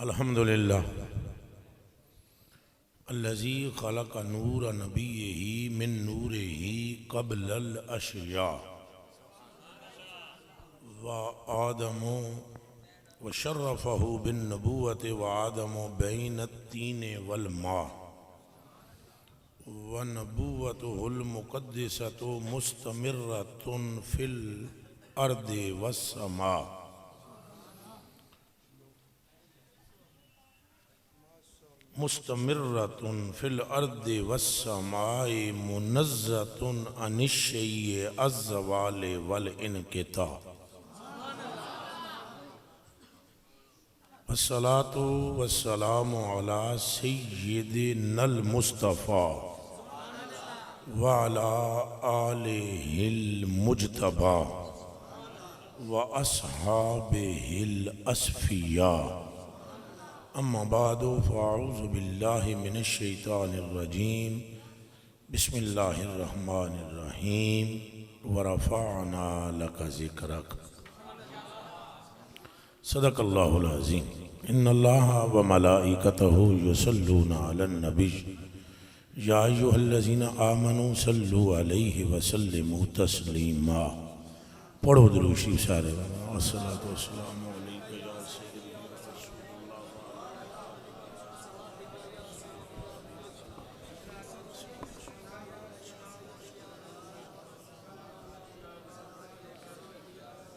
अल्हम्दुलिल्लाह अल्लज़ी खलक़ नूर नबिय्यही मिन नूरिही क़ब्लल अशया व आदमो व शर्रफ़हु बिन नबूवति व आदमो बैनत तीन वल मा व नबूवतुहुल मुक़द्दिसतु मुस्तमिर्रतुन फिल अर्दि वस्समा मुस्तमिर्रतुन फिल अर्दि वस्समाई मुनज़्ज़तुन अनिश्शय्य अज़्ज़वाले वल इनक़िता अस्सलातु वस्सलामु अला सय्यिदिनल मुस्तफ़ा व अला आलिहिल मुज्तबा व अस्हाबिहिल अस्फ़िया अम्मा बादु फ़अऊज़ु बिल्लाहि मिनश शैतानिर रजीम बिस्मिल्लाहिर रहमानिर रहीम व रफ़अना लका ज़िक्रक सदक़ल्लाहुल अज़ीम इन्नल्लाहा व मलाइकतहु युसल्लूना अलन नबी या अय्युहल्लज़ीना आमनू सल्लु अलैहि व सल्लिमू तस्लीमा। पढ़ो दुरूद शरीफ सारे। अस्सलातु वस्सलामु अलैका या सय्यदी या रसूलल्लाह।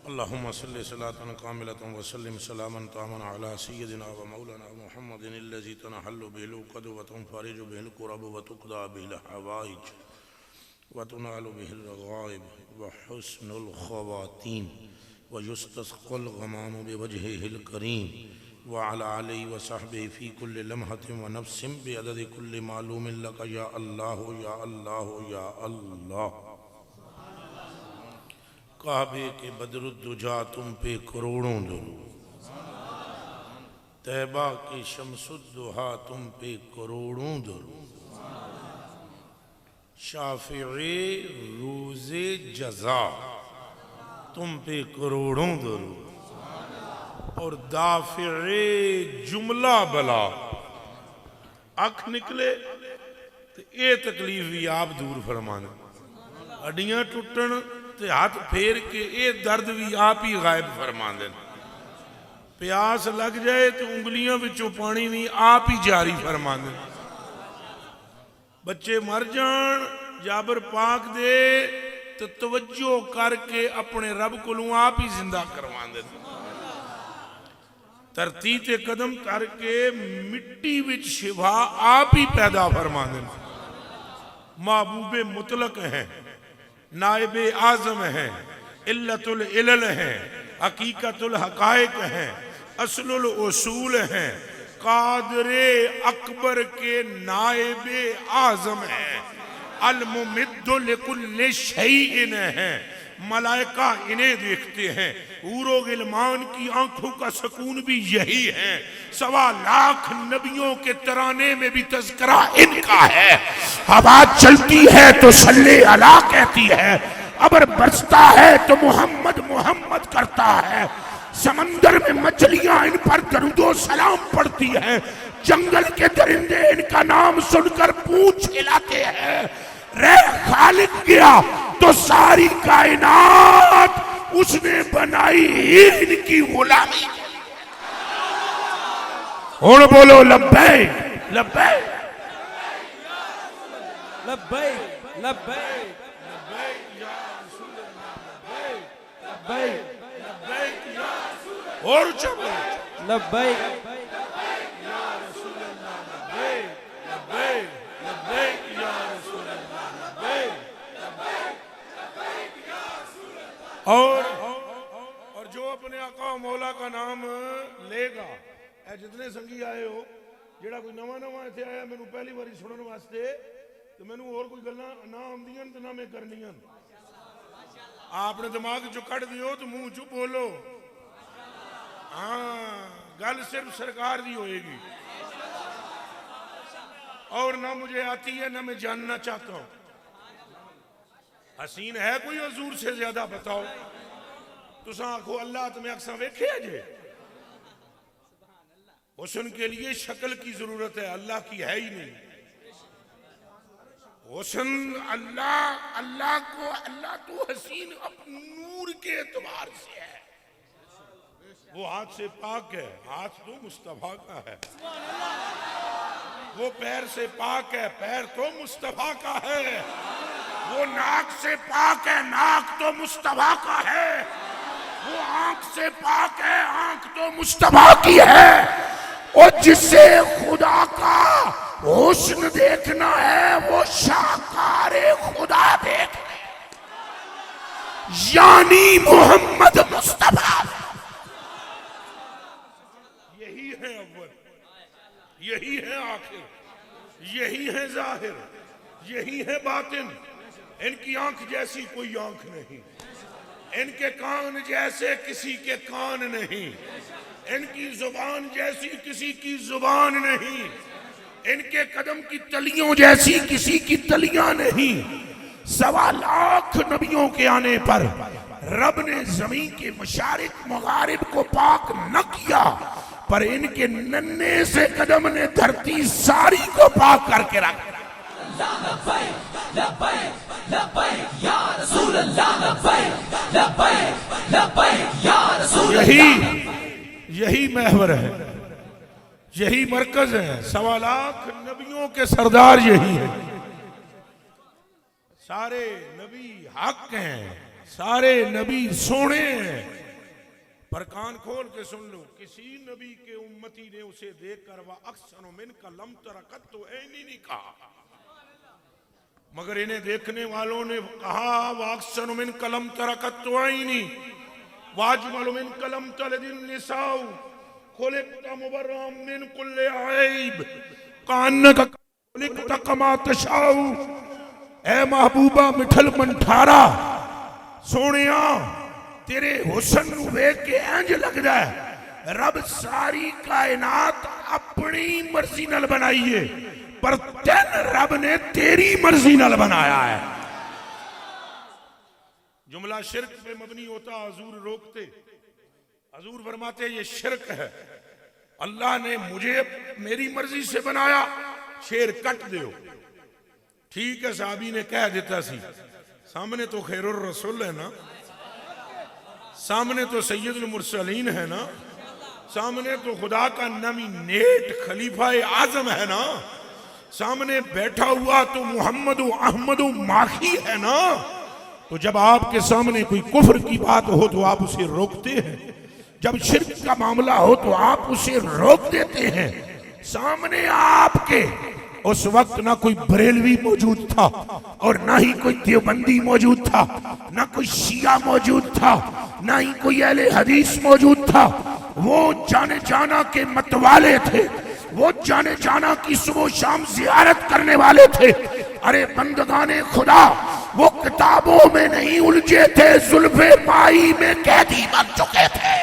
अल्लाहुम्मा सल्लि सलातन कामिलतन व सल्लिम सलामन तामन अला सय्यदिना व मौलाना मुहम्मदिन अल्लज़ी तनहल्लु बिहिल उक़द व तुनफ़रिजु बिहिल कुरब व तुक़दा बिहिल हवाइज व तुनालु बिहिल रग़ाइब व हुस्नुल ख़वातीम व युस्तस्क़ल ग़मामु बिवजहिहिल करीम व अला आलिहि व सहबिहि फ़ी कुल्लि लम्हतिन व नफ़्सिन बिअददि कुल्लि मालूमिन लका या अल्लाह या अल्लाह या अल्लाह। काबे के बदरुद्दुजा तुम पे करोड़ों दुरूद, तैबा के शम्सुद्दुहा तुम पे करोड़ों दुरूद, शाफ़िए रोज़े जज़ा तुम पे करोड़ों दुरूद और दाफ़िए जुमला बला अख निकले तो ये तकलीफ भी आप दूर फरमाने, हड्डियां टुटन ते हाथ फेर के ये दर्द भी आप ही गायब फरमा दें, प्यास लग जाए तो उंगलियां विचों पानी भी आप ही जारी फरमा दें, बच्चे मर जान जाबर पाक दे तो तवज्जो करके अपने रब कोलों आप ही जिंदा करवा दें, धरती ते कदम करके मिट्टी विच शिवा आप ही पैदा फरमा दें। महबूबे मुतलक हैं, नाइबे आज़म हैं, इल्लतुल इलल हैं, हकीकतुल हकायक हैं, असलुल उसूल हैं, कादरे अकबर के नाइबे आज़म हैं, अल मुमिद्दु लिकुल्लि शैइन हैं, मलाइका इन्हें देखते हैं, हूरो गिलमान की आंखों का सुकून भी यही है, 1.25 लाख नबियों के तराने में भी तज़किरा इनका है। हवा चलती है तो सल्ले अला कहती है, अबर बरसता है तो मोहम्मद मोहम्मद करता है, समंदर में मछलियां इन पर दरूदो सलाम पढ़ती हैं, जंगल के दरिंदे इनका नाम सुनकर पूंछ हिलाते हैं, रह खालिक गया तो सारी कायनात उसने बनाई इनकी गुलामी। और बोलो लब्बैक लब्बैक लब्बैक लब्बैक लब्बैक या रसूल अल्लाह, लब्बैक लब्बैक या रसूल अल्लाह, और चुप लब्बैक या रसूल अल्लाह, लब्बैक लब्बैक लब्बैक या रसूल अल्लाह, लब्बैक लब्बैक या रसूल अल्लाह। और जो अपने आका मौला का नाम लेगा, ऐ जितने संगी आए हो, जेड़ा कोई नवा नवा इत्थे आया मैनू पहली बारी सुनने वास्ते तो मैनू और कोई गल्लां ना आउंदियां ते ना मैं करनियां, आपने दिमाग चो कट दियो तो मुंह चो बोलो। हाँ, गल सिर्फ सरकार दी होएगी और ना मुझे आती है ना मैं जानना चाहता हूं। हसीन है कोई हजूर से ज्यादा? बताओ। तुसा आखो अल्लाह तुम्हें अक्सा वेखे जे हुस्न के लिए शक्ल की जरूरत है, अल्लाह की है ही नहीं। हुस्न अल्लाह तो हसीन अपने नूर के एतबार से है। वो हाथ से पाक है, हाथ तो मुस्तफा का है। वो पैर से पाक है, पैर तो मुस्तफा का है। वो नाक से पाक है, नाक तो मुस्तफा का है। वो आंख से पाक है, आंख तो मुस्तफा की है। और जिसे खुदा का हुस्न देखना है वो शाकारे खुदा देख, यानी मोहम्मद मुस्तफा। यही है अव्वल, यही है आखिर, यही है जाहिर, यही है बातिन। इनकी आंख जैसी कोई आंख नहीं, इनके कान जैसे किसी के कान नहीं, इनकी जुबान जैसी किसी की जुबान नहीं, इनके कदम की तलियों जैसी किसी की तलियां नहीं। 1.25 लाख नबियों के आने पर रब ने जमीन के मशारिक मगारिब को पाक न किया, पर इनके नन्हे से कदम ने धरती सारी को पाक करके रखा। यही महवर है, यही मरकज है। 1.25 लाख नबियों के सरदार यही है। सारे नबी हक हैं, सारे नबी सोने हैं। पर कान खोल के सुन लो, किसी नबी के उम्मती ने उसे देखकर वह अक्सर मिन का लम तरकत तो ऐनी नहीं कहा, मगर इन्हें देखने वालों ने कहा वह अक्सर मिन कलम तरकत तो ऐनी वाजमल मिन कलम तलदिन निसाउ खुलिकता मुबर्रम मिन कुल्ले ऐब कान्नका खुलिकता कमा तशाउ। ए महबूबा मिठल मंठारा सोनिया, तेरे हुस्न नूं वेख के इंज लगदा है रब सारी कायनात अपनी मर्जी नाल बनाई है, पर तेन रब ने तेरी मर्जी नाल बनाया है। जुमला शिरक पे मबनी होता, हजूर रोकते, हजूर फरमाते ये शिरक है। अल्लाह ने मुझे मेरी मर्जी से बनाया, शेर कट दो। ठीक है, साहबी ने कह देता सी, सामने तो खैरुर रसूल है ना, सामने तो सैयदुल मुरसलीन है ना, सामने तो खुदा का नॉमिनेट खलीफा आजम है ना, सामने बैठा हुआ तो मोहम्मद अहमद माखी है ना। तो जब आपके सामने कोई कुफ्र की बात हो तो आप उसे रोकते हैं, जब शिर्क का मामला हो तो आप उसे रोक देते हैं। सामने आपके उस वक्त ना कोई बरेलवी मौजूद था और ना ही कोई देवबंदी मौजूद था, ना कोई शिया मौजूद था, ना ही कोई अहले हदीस मौजूद था। वो जाने जाना के मतवाले थे, वो जाने जाना की सुबह शाम जियारत करने वाले थे। अरे बंदगाने खुदा, वो किताबों में नहीं उलझे थे, जुल्फे पाई में कैदी बन चुके थे।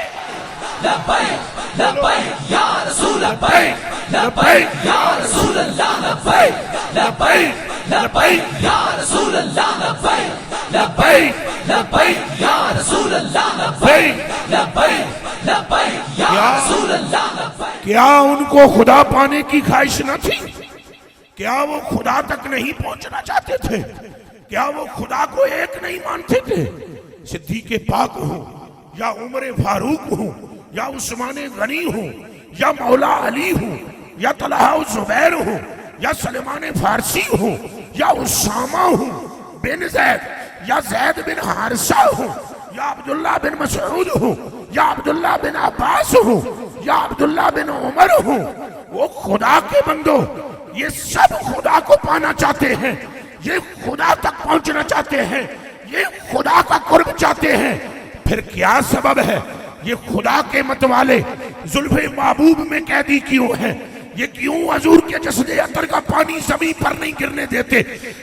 लब्बैक लब्बैक या रसूल लब्बैक, लब्बैक या रसूल अल्लाह लब्बैक, लब्बैक लब्बैक या रसूल अल्लाह लब्बैक, लब्बैक लब्बैक या रसूल अल्लाह लब्बैक, लब्बैक लब्बैक या रसूल अल्लाह लब्बैक। क्या उनको खुदा पाने की ख्वाहिश न थी? क्या वो खुदा तक नहीं पहुंचना चाहते थे? क्या वो खुदा को एक नहीं मानते थे? सिद्दीक़ पाक हो या उमर फारूक हो या उस्मान गनी हो या मौला अली हो या तलहा जुबैर हो या सलमान फारसी हो या उसामा हो बिन जैद या जैद बिन हारिसा हो या अब्दुल्ला बिन मसऊद हो या अब्दुल्ला बिन अब्बास हो या अब्दुल्ला बिन उमर हो, वो खुदा के बंदो, ये सब खुदा को पाना चाहते हैं, ये खुदा तक पहुंचना चाहते हैं, ये खुदा का कुर्ब चाहते हैं। फिर क्या सबब है ये खुदा के मतवाले जुल्फे महबूब में कैदी क्यों है? ये क्यों हजूर के जसदे अतर का पानी जमीन पर नहीं गिरने देते?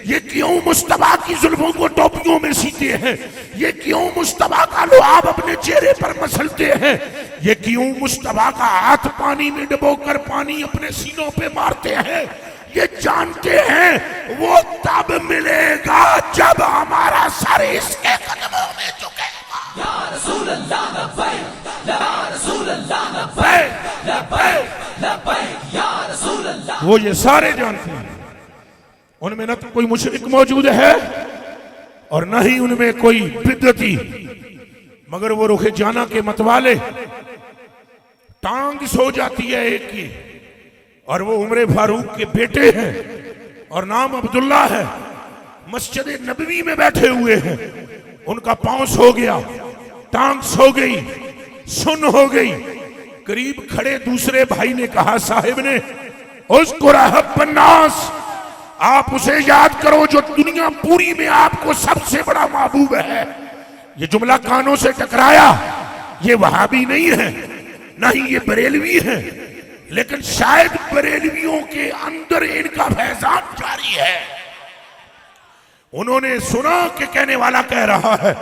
ये क्यों मुस्तफा की जुल्फों को टोपियों में सीते हैं? ये क्यों मुस्तफा का लुआब अपने चेहरे पर मसलते हैं? ये क्यों मुस्तफा का हाथ पानी में डुबोकर पानी अपने सीनों पे मारते हैं? ये जानते हैं वो तब मिलेगा जब हमारा सर इसके कदमों में झुकेगा। या रसूल अल्लाह लब्बैक, या रसूल अल्लाह लब्बैक, लब्बैक वो ये सारे जानते हैं, उनमें न तो कोई मुशरिक मौजूद है और न ही उनमें कोई बिदअती, मगर वो रुखे जाना के मतवाले। टांग सो जाती है एक की, और वो उमर फारूक के बेटे हैं और नाम अब्दुल्ला है, मस्जिद नबवी में बैठे हुए हैं। उनका पांव सो गया, टांग सो गई, सुन हो गई। करीब खड़े दूसरे भाई ने कहा, साहिब ने, उसको रहब्बन्नास, आप उसे याद करो जो दुनिया पूरी में आपको सबसे बड़ा महबूब है। ये जुमला कानों से टकराया। ये वहाबी नहीं है, ना ही ये बरेलवी है, लेकिन शायद बरेलवियों के अंदर इनका फैजान जारी है। उन्होंने सुना कि कहने वाला कह रहा है,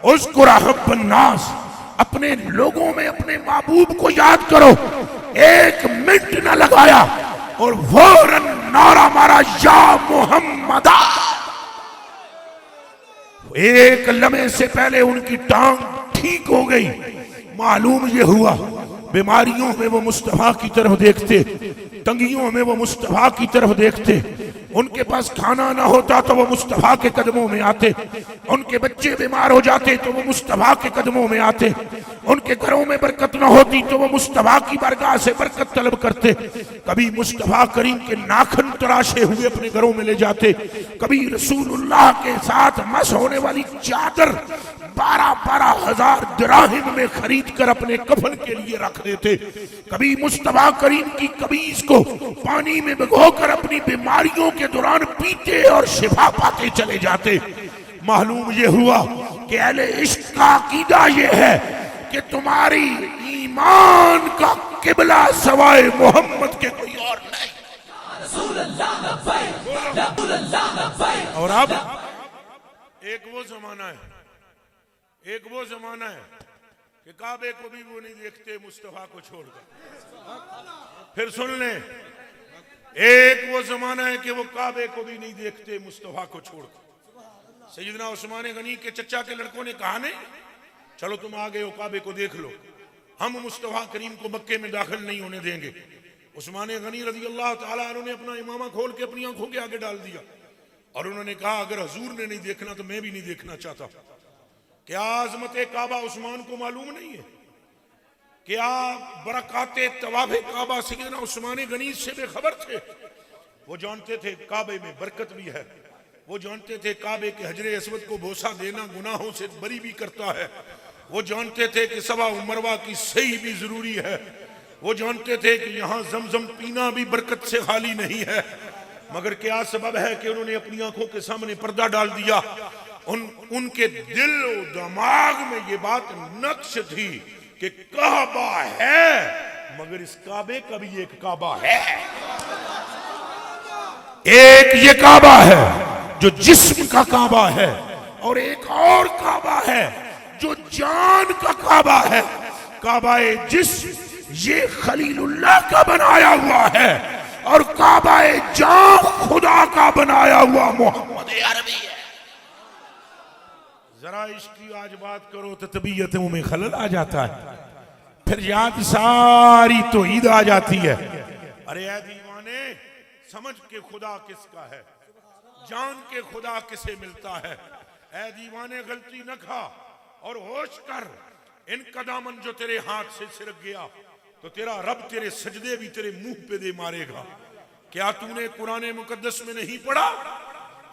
उसको रहब्बन्नास, अपने लोगों में अपने महबूब को याद करो। एक मिनट न लगाया और फौरन नारा मारा, या मोहम्मदा। एक लम्हे से पहले उनकी टांग ठीक हो गई। मालूम ये हुआ, बीमारियों में वो मुस्तफा की तरफ देखते, तंगियों में वो मुस्तफा की तरफ देखते। उनके पास खाना ना होता तो वो मुस्तफा के कदमों में आते, उनके बच्चे बीमार हो जाते तो वो मुस्तफा के कदमों में आते, उनके घरों में बरकत ना होती तो वो मुस्तफा की बरगाह से बरकत तलब करते। कभी मुस्तफा करीम के नाखन तराशे हुए अपने घरों में ले जाते, कभी रसूलुल्लाह के साथ मस होने वाली चादर 12-12 हजार दिराहिम में खरीद कर अपने कफन के लिए रख देते। कभी मुस्तफा करीम की कमीज को पानी में भिगोकर अपनी बीमारियों के दौरान पीते और शिफा पाते चले जाते। मालूम ये हुआ कि अहले इश्क का अकीदा ये है कि तुम्हारी ईमान का किबला सवाए मोहम्मद के कोई और नहीं। और अब एक वो जमाना है, एक वो जमाना है कि काबे को भी वो नहीं देखते मुस्तफा को छोड़कर। फिर सुन ले, एक वो जमाना है कि वो काबे को भी नहीं देखते मुस्तफा को छोड़कर। सैयदना उस्मान गनी के चचा के लड़कों ने कहा, नहीं चलो तुम आ गए हो, काबे को देख लो, हम मुस्तफा करीम को मक्के में दाखिल नहीं होने देंगे। उस्मान गनी रज़ी अल्लाह ताला अन्हु ने अपना इमामा खोल के अपनी आंखों के आगे डाल दिया और उन्होंने कहा, अगर हजूर ने नहीं देखना तो मैं भी नहीं देखना चाहता। क्या आजमत काबा उस्मान को मालूम नहीं है? क्या बरकाते तवाफ़े काबा सैयदना उस्मान गनी से बेखबर थे? वो जानते थे काबे में बरकत भी है, वो जानते थे काबे के हजरे अस्वद को बोसा देना गुनाहों से बरी भी करता है, वो जानते थे कि सवा मरवा की सही भी जरूरी है, वो जानते थे कि यहाँ जमजम पीना भी बरकत से खाली नहीं है। मगर क्या सबब है कि उन्होंने अपनी आंखों के सामने पर्दा डाल दिया? उनके दिल और दिमाग में ये बात नक्श थी कि काबा है, मगर इस काबे का भी एक काबा है। एक ये काबा है जो जिस्म का काबा है, और एक और काबा है जो जान का काबा है। काबाए जिस्म ये खलीलुल्लाह का बनाया हुआ है, और काबाए जान खुदा का बनाया हुआ मोहम्मद अरबी है। जरा इसकी आज बात करो तो तबीयतों में खलल आ जाता है, फिर याद सारी तो ईद आ जाती है। अरे ऐ दीवाने, समझ के खुदा किसका है, जान के खुदा किसे मिलता है। ऐ दीवाने, गलती न खा और होश कर, इन कदामन जो तेरे हाथ से सिरक गया तो तेरा रब तेरे सजदे भी तेरे मुंह पे दे मारेगा। क्या तूने कुरान मुकद्दस में नहीं पढ़ा,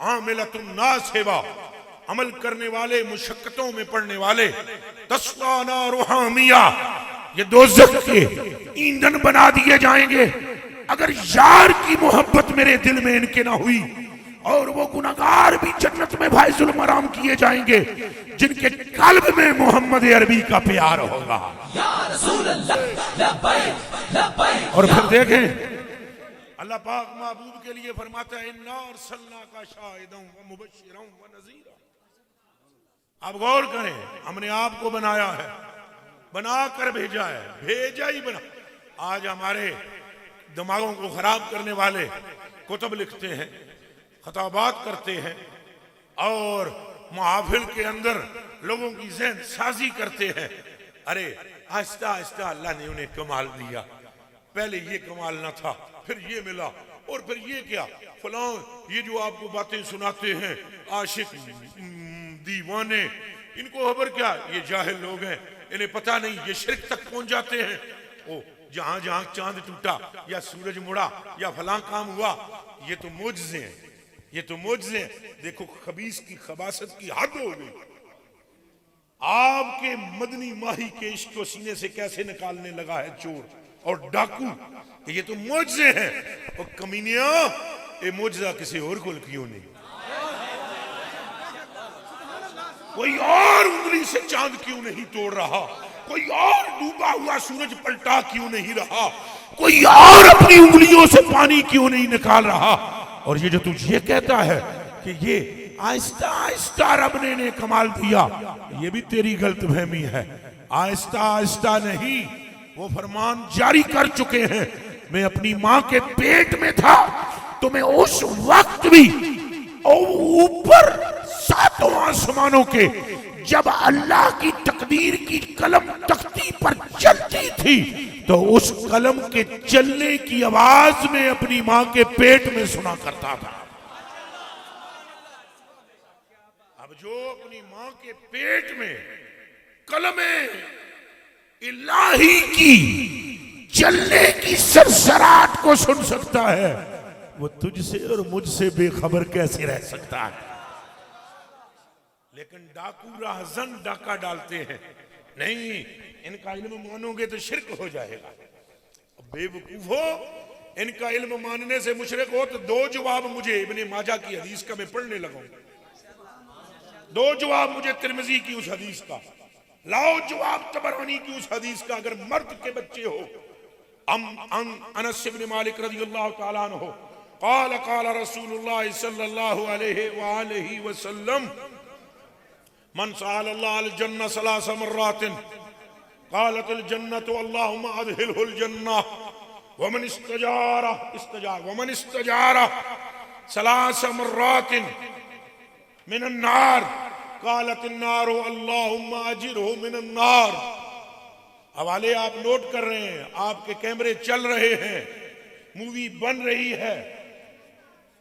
आमिलतुन नासिबा, अमल करने वाले, मुशक्कतों में पड़ने वाले, तस्ला रूहामिया, ये दोज़ख के ईंधन बना दिए जाएंगे अगर यार की मोहब्बत मेरे दिल में इनके ना हुई। और वो गुनाहगार भी जन्नत में फाइजुल मराम किए जाएंगे जिनके कल्ब में मोहम्मद अरबी का प्यार होगा। और फिर देखें, अल्लाह पाक महबूब के लिए फरमाता है, इन्ना अरसलनाका शाहिदन व मुबश्शिरन व नज़ीरा। आप गौर करें, हमने आपको बनाया है, बनाकर भेजा है, भेजा ही बना। आज हमारे दिमागों को खराब करने वाले कुतुब लिखते हैं, खताबात करते हैं और महफिल के अंदर लोगों की ज़हन साजी करते हैं। अरे आहिस्ता आहिस्ता अल्लाह ने उन्हें कमाल दिया, पहले ये कमाल ना था, फिर ये मिला, और फिर ये क्या फलां, ये जो आपको बातें सुनाते हैं आशिक दीवाने, इनको खबर क्या, ये जाहिल लोग हैं, इन्हें पता नहीं, ये शिरक तक पहुंच जाते हैं। ओ जहां जहां चांद टूटा या सूरज मुड़ा या फलां काम हुआ, ये तो मोजज़े हैं, ये तो मोजज़े हैं। देखो खबीस की खबासत की हद हो गई। आपके मदनी माही के इश्क को सीने से कैसे निकालने लगा है चोर और डाकू, ये तो मोजज़े हैं। और कमीनिया, ये मोजज़ा किसी और को क्यों नहीं? कोई और उंगली से चांद क्यों नहीं तोड़ रहा? कोई और डूबा हुआ सूरज पलटा क्यों नहीं रहा? कोई और अपनी उंगलियों से पानी क्यों नहीं निकाल रहा? और ये जो तू ये कहता है कि ये आहिस्ता आहिस्ता रब ने कमाल दिया, ये भी तेरी गलतफहमी है। आहिस्ता आहिस्ता नहीं, वो फरमान जारी कर चुके हैं। मैं अपनी मां के पेट में था तो मैं उस वक्त भी ऊपर सातों आसमानों के, जब अल्लाह की तकदीर की कलम तख्ती पर चलती थी तो उस कलम के चलने की आवाज में अपनी मां के पेट में सुना करता था। अब जो अपनी मां के पेट में कलमे इलाही की चलने की सरसराहट को सुन सकता है, वो तुझसे और मुझसे बेखबर कैसे रह सकता है? लेकिन डाकू राहजन डाका डालते हैं, नहीं इनका इल्म मानोगे तो शिरक हो जाएगा। बेवकूफो, इनका इल्म मानने से मुशरिक हो तो दो जवाब मुझे इब्ने माजा की हदीस का मैं पढ़ने लगाऊंगा, दो जवाब मुझे तिरमिजी की उस हदीस का, लाओ जवाब तबरानी की उस हदीस का। अगर मर्द के बच्चे हो, अनस इब्न मालिक रज़ियल्लाहु तआला अन्हु क़ाल क़ाल रसूलुल्लाह सल्लल्लाहु अलैहि वसल्लम मन सअलल्लाह अल जन्नह सलास मर्रातिन क़ालत अल जन्नतु अल्लाहुम्मा अदखिलहुल जन्नह वमन इस्तजारा सलास मर्रातिन मिनन नार क़ालत अन्नारु अल्लाहुम्मा अजिरहु मिनन नार। हवाले आप नोट कर रहे हैं, आपके कैमरे चल रहे हैं, मूवी बन रही है।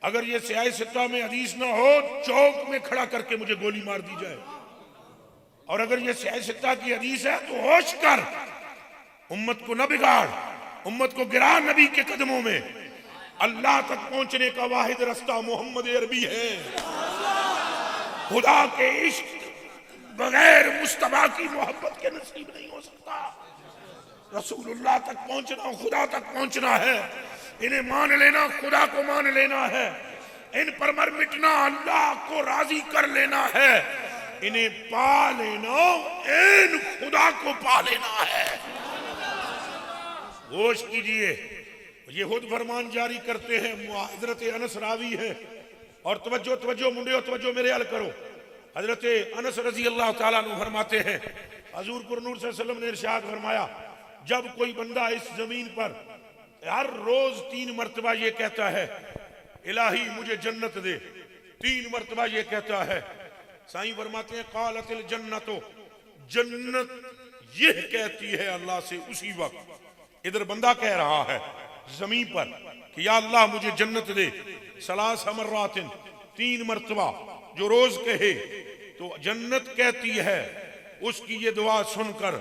अगर ये सियाह सित्ता में हदीस ना हो, चौक में खड़ा करके मुझे गोली मार दी जाए। और अगर ये सियाह सित्ता की हदीस है तो होश कर, उम्मत को न बिगाड़, उम्मत को गिरा नबी के कदमों में। अल्लाह तक पहुंचने का वाहिद रास्ता मोहम्मद अरबी है। खुदा के इश्क बगैर मुस्तफा की मोहब्बत के नसीब नहीं हो सकता। रसूलुल्लाह तक पहुंचना खुदा तक पहुंचना है। इन्हें मान लेना, खुदा को मान लेना है। इन पर मर मिटना, अल्लाह को राजी कर लेना है। इन्हें पा लेना, इन खुदा को पा लेना है। होश कीजिए, ये खुद फरमान जारी करते हैं, हजरत अनस रावी है। और तवज्जो तवज्जो मुंडियो तवज्जो मेरे अल करो। हजरत अनस रजी अल्लाह ताला अन्हु फरमाते हैं, हजूर पुरनूर सल्लल्लाहु अलैहि वसल्लम ने इरशाद फरमाया, जब कोई बंदा इस जमीन पर हर रोज 3 मरतबा ये कहता है इलाही मुझे जन्नत दे, 3 मरतबा ये कहता है, साईं फरमाते हैं क़ालतिल जन्नतो, जन्नत ये कहती है अल्लाह से उसी वक्त। इधर बंदा कह रहा है जमीन पर कि या अल्लाह मुझे जन्नत दे, सलास मर्रातिन, 3 मरतबा जो रोज कहे तो जन्नत कहती है उसकी ये दुआ सुनकर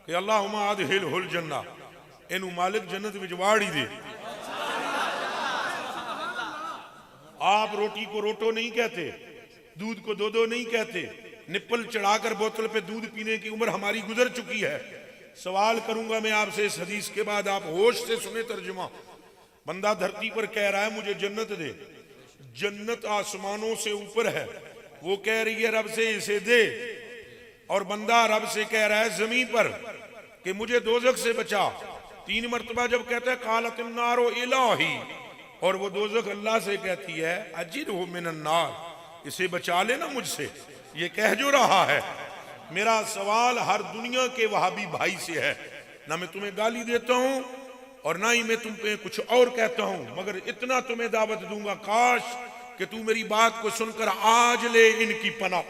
कि अल्लाहुम्मा अदखिलहुल जन्नह, इनु मालिक जन्नत विच वाड़ ही दे। आप रोटी को रोटो नहीं कहते, दूध को दो नहीं कहते। निप्पल चढ़ाकर बोतल पे दूध पीने की उम्र हमारी गुजर चुकी है। सवाल करूंगा मैं आपसे इस हदीस के बाद, आप होश से सुने तर्जुमा। बंदा धरती पर कह रहा है मुझे जन्नत दे, जन्नत आसमानों से ऊपर है, वो कह रही है रब से इसे दे। और बंदा रब से कह रहा है जमीन पर कि मुझे दोजख से बचा। 3 मरतबा जब कहता है क़ालत अन्नारु इलाही, और वो दोजख अल्लाह से कहती है अजिरहु मिनन नार, इसे बचा लेना मुझसे। ये कह जो रहा है। मेरा सवाल हर दुनिया के वहाबी भाई से है, ना मैं तुम्हें गाली देता हूं और ना ही मैं तुम पे कुछ और कहता हूं, मगर इतना तुम्हें दावत दूंगा, काश कि तू मेरी बात को सुनकर आज ले इनकी पनाह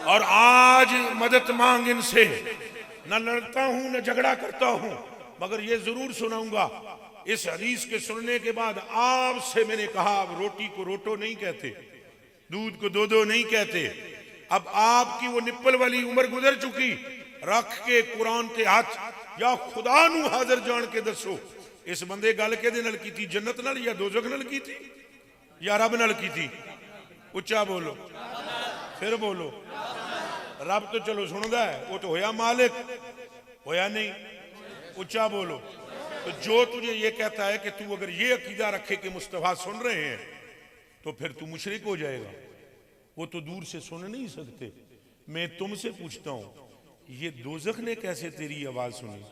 और आज मदद मांग इनसे। न लड़ता हूं न झगड़ा करता हूं, मगर ये जरूर सुनाऊंगा। इस हदीस के सुनने के बाद आपसे मैंने कहा, अब रोटी को रोटो नहीं कहते, दूध को दो दो नहीं कहते। अब आपकी वो निप्पल वाली उम्र गुजर चुकी। रख के कुरान के हाथ, या खुदा नू हाजिर जान के दसो, इस बंदे गल किहदे नाल कीती, जन्नत नाल या दोजख नाल कीती या रब नाल कीती? उच्चा बोलो, फिर बोलो। रब तो चलो सुनदा है, वो तो होया मालिक, होया नहीं। उच्चा बोलो। तो जो तुझे ये कहता है कि तू अगर ये अकीदा रखे कि मुस्तफा सुन रहे हैं तो फिर तू मुशरिक हो जाएगा। वो तो दूर से सुन नहीं सकते। मैं तुमसे पूछता हूं, ये दोजख ने कैसे तेरी आवाज सुनी?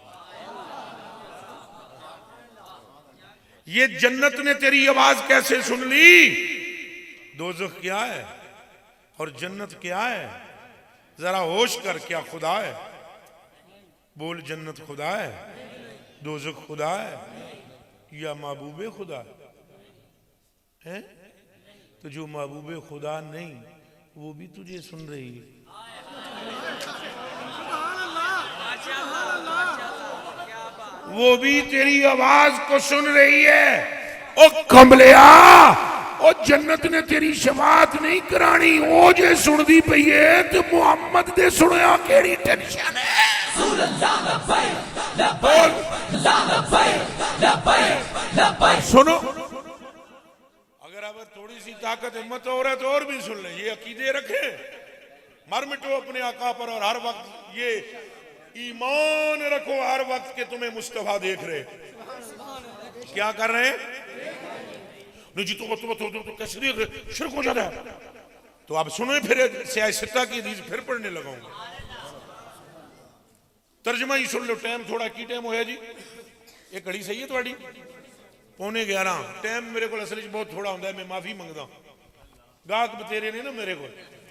ये जन्नत ने तेरी आवाज कैसे सुन ली? दोजख क्या है और जन्नत क्या है? जरा होश कर, क्या खुदा है? बोल, जन्नत खुदा है, दोजख खुदा है या महबूबे खुदा है? तो जो महबूबे खुदा नहीं, वो भी तुझे सुन रही है। वो भी तेरी आवाज को सुन रही है। ओ कमलिया, ओ जन्नत ने तेरी शफात नहीं करानी, ओ जे सुनदी पई है तो मुहम्मद दे सुनया केड़ी टेंशन है? सुनो, अगर अब थोड़ी सी ताकत हिम्मत और है तो और भी सुन ले। ये अकीदे रखे, मर मिटो अपने आका पर, और हर वक्त ये ईमान रखो हर वक्त के तुम्हें मुस्तफा देख रहे। क्या कर रहे हैं? नहीं जी, तो कैसे देख रहे? शिरक हो जाता है। तो अब सुनो, फिर सियासत की हदीस फिर पढ़ने लगाऊंगा। तर्जमा ही सुन लो। टाइम थोड़ा की टाइम होया जी? ये घड़ी सही है थोड़ी? 11:15। टाइम मेरे को असल बहुत थोड़ा होंगे, मैं माफी मंगदा। गाहक बतेरे ने ना मेरे को।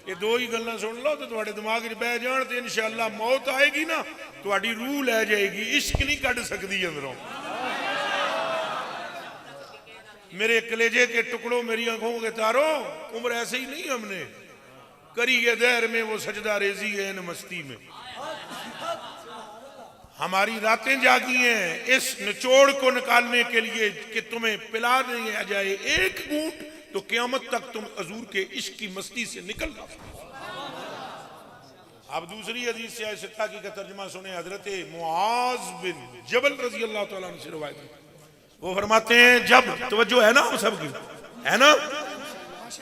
ये दो ही गल्लां सुन लो तो तुम्हारे दिमाग च बह जान, तो इंशाअल्लाह मौत आएगी ना, तुम्हारी रूह लै जाएगी। इश्क नहीं कढ़ सकती अंदरों। मेरे कलेजे के टुकड़ों, मेरी आंखों के तारों, उम्र ऐसे ही नहीं हमने करी है दहर में वो सजदा रेजी है इन मस्ती में। हमारी रातें जागी हैं इस निचोड़ को निकालने के लिए कि तुम्हें पिला नहीं आ जाए एक घूंट तो क़यामत तक तुम हजूर के इश्क की मस्ती से निकल ना सको। अब दूसरी हदीस से सित्ता की का तर्जुमा सुने। हजरत मुआज बिन जबल रजी अल्लाह तआला अन्हु से रिवायत है। वो फरमाते हैं, जब तवज्जो है ना हम सबकी, है ना?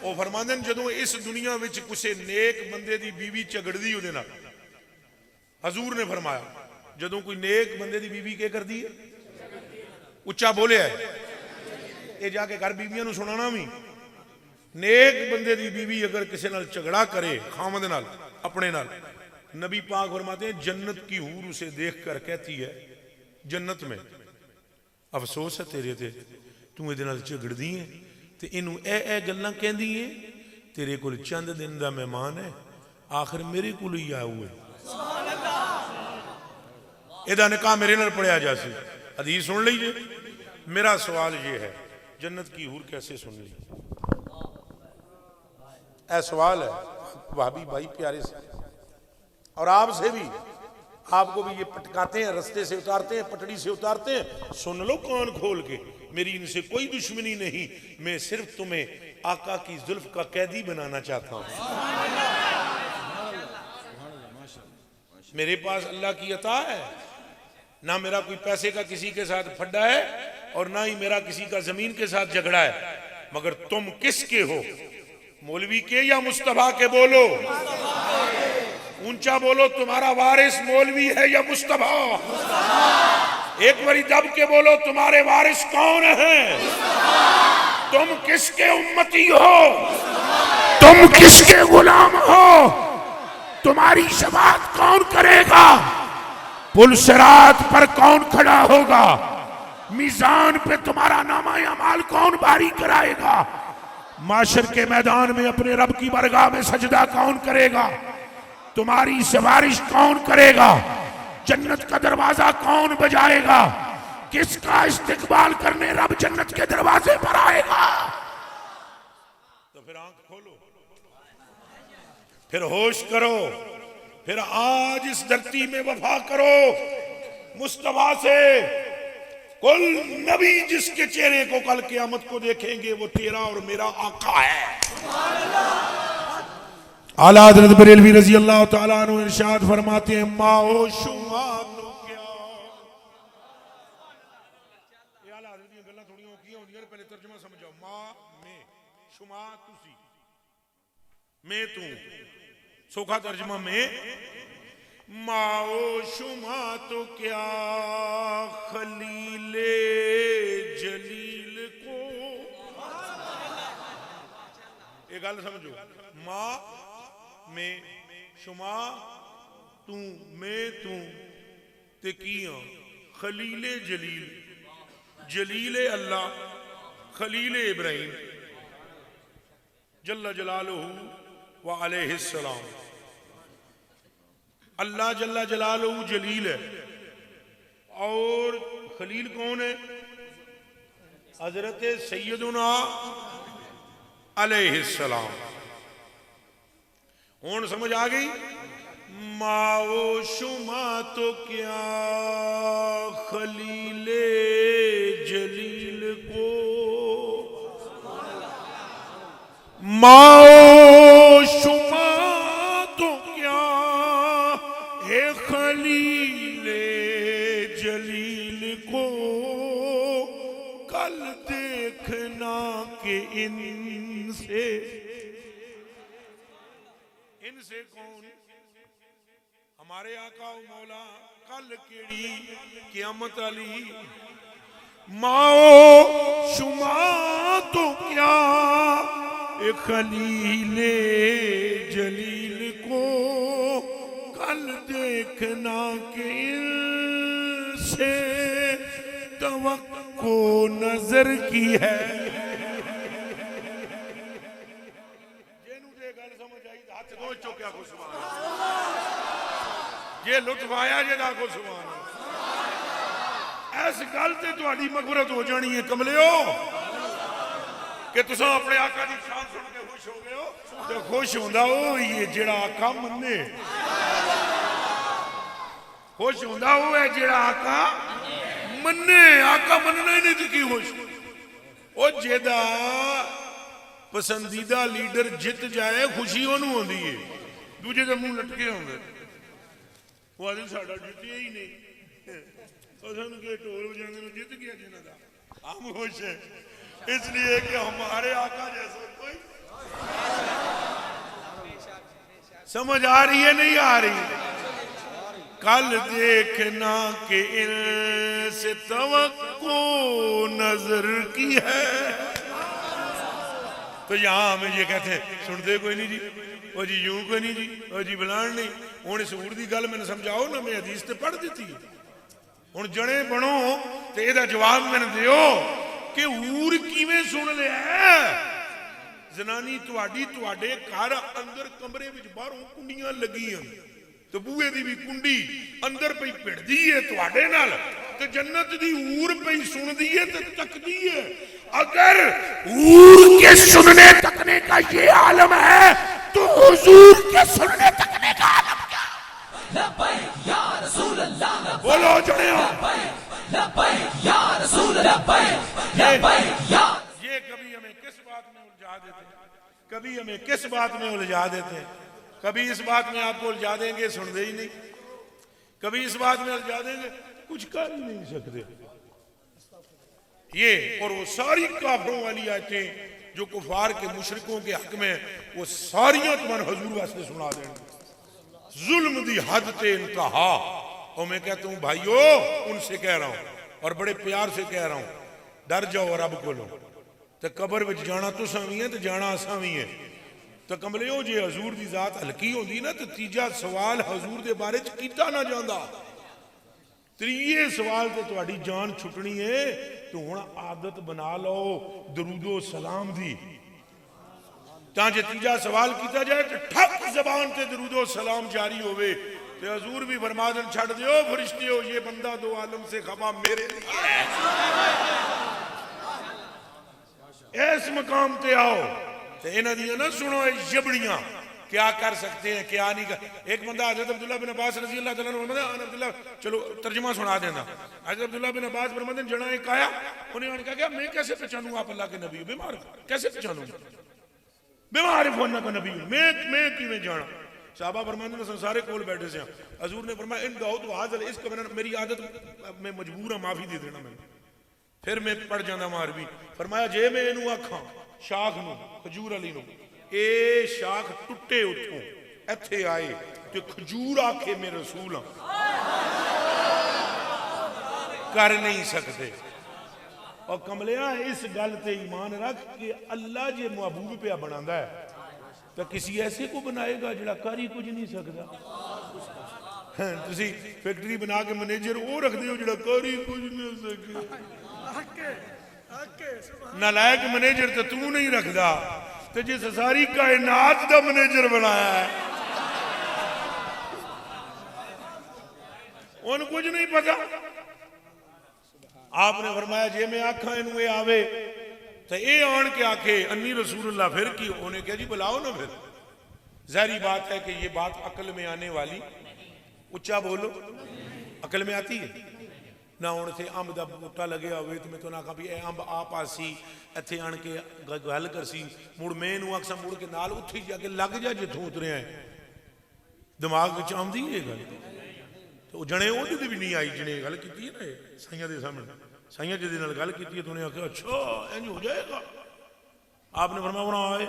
वो फरमाते हैं, जदों इस दुनिया विच किसी नेक बंदे दी बीवी झगड़दी उहदे नाल, हजूर ने फरमाया जदों कोई नेक बंदे दी बीवी के करदी है, उच्चा बोलिया है, ये जाके घर बीबियां नूं सुनाना भी। नेक बंदे दी बीवी अगर किसी नाल झगड़ा करे खामद नाल, अपने नाल, नबी पाक फरमाते हैं जन्नत की हूर उसे देख कर कहती है, जन्नत में अफसोस है तेरे ते, तू इहदे नाल झगड़दी है ते इनू ए गल्लां कहंदी है, तेरे कोल चंद दिन दा मेहमान है, आखिर मेरे कोल ही आया हुआ है, इहदा निकाह मेरे नाल पढ़िया जासी। हदीस सुन लीजिए। मेरा सवाल ये है, जन्नत की हूर कैसे सुन ली? ऐ सवाल है भाभी भाई प्यारे से, और आपसे भी। आपको भी ये पटकाते हैं, रास्ते से उतारते हैं, पटड़ी से उतारते हैं। सुन लो कान खोल के, मेरी इनसे कोई दुश्मनी नहीं, मैं सिर्फ तुम्हें आका की जुल्फ का कैदी बनाना चाहता हूं। मेरे पास अल्लाह की अता है, ना मेरा कोई पैसे का किसी के साथ फड्डा है और ना ही मेरा किसी का जमीन के साथ झगड़ा है, मगर तुम किसके हो? मौलवी के या मुस्तफा के? बोलो ऊंचा बोलो, तुम्हारा वारिस मौलवी है या मुस्तफा? एक बारी दब के बोलो, तुम्हारे वारिस कौन है? तुम किसके उम्मती हो? तुम किसके गुलाम हो? तुम्हारी शफाअत कौन करेगा? पुल सिरात पर कौन खड़ा होगा? मीजान पे तुम्हारा नामा अमाल कौन भारी कराएगा? माशर के मैदान में अपने रब की बरगाह में सजदा कौन करेगा? तुम्हारी सिफारिश कौन करेगा? जन्नत का दरवाजा कौन बजाएगा? किसका इस्तिकबाल करने रब जन्नत के दरवाजे पर आएगा? तो फिर आंख खोलो, फिर होश करो, फिर आज इस धरती में वफा करो मुस्तफा से। कुल नबी जिसके चेहरे को कल क़यामत को देखेंगे वो तेरा और मेरा आका है। आला हज़रत बरेलवी रज़ी अल्लाह तआला अन्हु इरशाद फरमाते हैं माओ शुमा तो क्या। ये आला हज़रत दी गल्लां थोड़ी औखियां होंदियां ने, पहले तर्जुमा समझाओ। मां में शुमा तुसी मैं तू, सोखा तर्जुमा में माओ शुमा तो क्या खलीले जलील को। ये गल समझो, मां में शुमा तू मैं तू ते किया खलीले जलील, जलीले अल्लाह खलीले इब्राहिम जल्ला जलालुहु व अलैहिस्सलाम। अल्लाह जल्ला जलालुहु जलील है और खलील कौन है? हजरत सैयदुना अलैहिस्सलाम। हुण समझ आ गई? माओ शुमा तो क्या खलीले जलील को, माओ शुमा तो क्या है खलीले जलील को। कल देखना कि इनसे कौन हमारे आका मौला कल केड़ी क़यामत अली। माओ शुमा तो क्या ए खलीले जलील को, कल देखना कि इनसे तवक्को नजर की है। चौकिया को सुभान जे लुत्फ आया जे दा को सुभान। इस गल ते तुहाडी मगफरत हो जानी है कमलियो कि तुसां अपने आका दी शान सुन के खुश हो गए हो। तो खुश होंदा ओ ही है जेड़ा आका मन्ने, खुश होंदा ओ है जेड़ा आका मन्ने। आका मनना ही नहीं तो की खुश। ओ जेदा पसंदीदा लीडर जित जाए खुशी ओनू होंदी है, दूजे के मुंह लटके होंगे वो आदमी साडा जितया ही नहीं। सानू के ढोल बजाने में जित गया जिन्हां दा, हम खुश हैं इसलिए कि हमारे आका जैसा कोई। समझ आ रही है नहीं आ रही? कल देखना कि इनसे तवक्को नजर की है। तो यहां हमें ये कहते हैं सुनते कोई नहीं जी, ओ जी यूं कोई नहीं जी, ओ जी बुलान नहीं। हुण इस ऊर की गल मैंने समझाओ ना, मैं हदीस तो पढ़ दी। हुण जने बनो तो यदा जवाब मैंने दियो कि ऊर किवें सुन लिया। जनानी तुहाडी तुहाडे घर अंदर कमरे विच बाहरों कुंडियां लगियां तो बूहे दी भी कुंडी अंदर पई भिड़दी है तुहाडे नाल, तो जन्नत दी ऊर पई सुनदी है तो तकदी है। अगर ऊर के सुनने तकने का ये आलम है तो हुजूर के सुनने तकने का आलम क्या? लब्बैक या रसूल अल्लाह, बोलो जणियो लब्बैक या रसूल अल्लाह, लब्बैक या। ये कभी हमें किस बात में उलझा देते हैं, कभी हमें किस बात में उलझा देते हैं। कभी इस बात में आपको उलझा देंगे सुन दे ही नहीं, कभी इस बात में उलझा देंगे कुछ कर ही नहीं सकते। ये और वो सारी काफरों वाली आयतें जो कुफार के मुशरिकों के हक में, वो सारियां तुम्हारे हजूर वास्ते सुना देंगे। जुल्म दी हद ते इंतहा। और मैं कहता हूं भाइयों, उनसे कह रहा हूं और बड़े प्यार से कह रहा हूं, डर जाओ रब कोलों। तो कबर विच जाना तुसां भी है तो जाना असां भी है। तो कमलियो जे हजूर दी जात हल्की होंदी ना तो तीजा सवाल हजूर दे बारे च कीता ना जांदा। त्रीए सवाल ते तुहाडी जान छुटनी है। तो हुण आदत बना लो दरूदो सलाम दी, तां जे तीजा सवाल किया जाए तो ठक जबान ते दरूदो सलाम जारी होवे। तो हजूर भी फरमादन छड़ दियो फरिश्ते हो, ये बंदा दो आलम से खफा मेरे लिए है। इस मकाम ते आओ तो इन्हां दी ना सुनो जबड़ियां क्या कर सकते हैं क्या नहीं कर। एक बंदा हजरत अब्दुल्ला बिन अब्बास रजी अल्लाह तआला अन्हु फरमाते हैं अब्दुल्ला, चलो तर्जुमा सुना देना। हजरत अब्दुल्ला बिन अब्बास फरमाते हैं जना एक आया, उन्हें कहा मैं कैसे पहचानूं आप अल्लाह के नबी हो, बीमार कैसे पहचानूं, बीमार फोन का नबी हूं मैं किवें जाना। साहबा फरमाते हैं सारे कोल बैठे से हजूर ने फरमाया इन दाऊद हाजल इसको मेरी आदत मैं मजबूर हाँ माफी दे देना मैंने, फिर मैं पड़ जाना मार भी। फरमाया जे मैं इनू आखा शाख नू खजूर अली नू ए शाख टुटे उठों इत्थे आए ते खजूर आखे मैं रसूल हाँ, कर नहीं सकते। और कमलिया इस गल ते ईमान रख कि अल्लाह जे महबूब पिया बनांदा है तो किसी ऐसे को बनाएगा जिहड़ा कर ही कुछ नहीं सकता। तुसी फैक्ट्री बना के मैनेजर वो रखते हो जिहड़ा कर ही कुछ नहीं सके, नालायक मैनेजर तो तू नहीं रखता, तो जिस सारी कायनात का मैनेजर बनाया है उन कुछ नहीं पता। आपने फरमाया जे मैं आखा इनू ये आवे तो ये आन के आखे अन्नी रसूलुल्लाह, फिर की उन्हें क्या जी बुलाओ ना। फिर जाहिर बात है कि ये बात अकल में आने वाली, उच्चा बोलो अकल में आती है ना। हूँ इतने अंब का बूटा लगे हुए तो मैं तो ना कहा भी अंब आप आसी इतने आन के गल करसी मुड़ मैं आखसा मुड़ के नाल उत्थे जाके लग जा जिथों उतरिया है, दिमाग में आती है गल। तो जने वो भी नहीं आई जने गल की है ना साइया के सामने, साइया जी गल की तो उन्हें आख्या अच्छा इंज हो जाएगा। आपने फरमाया बना आए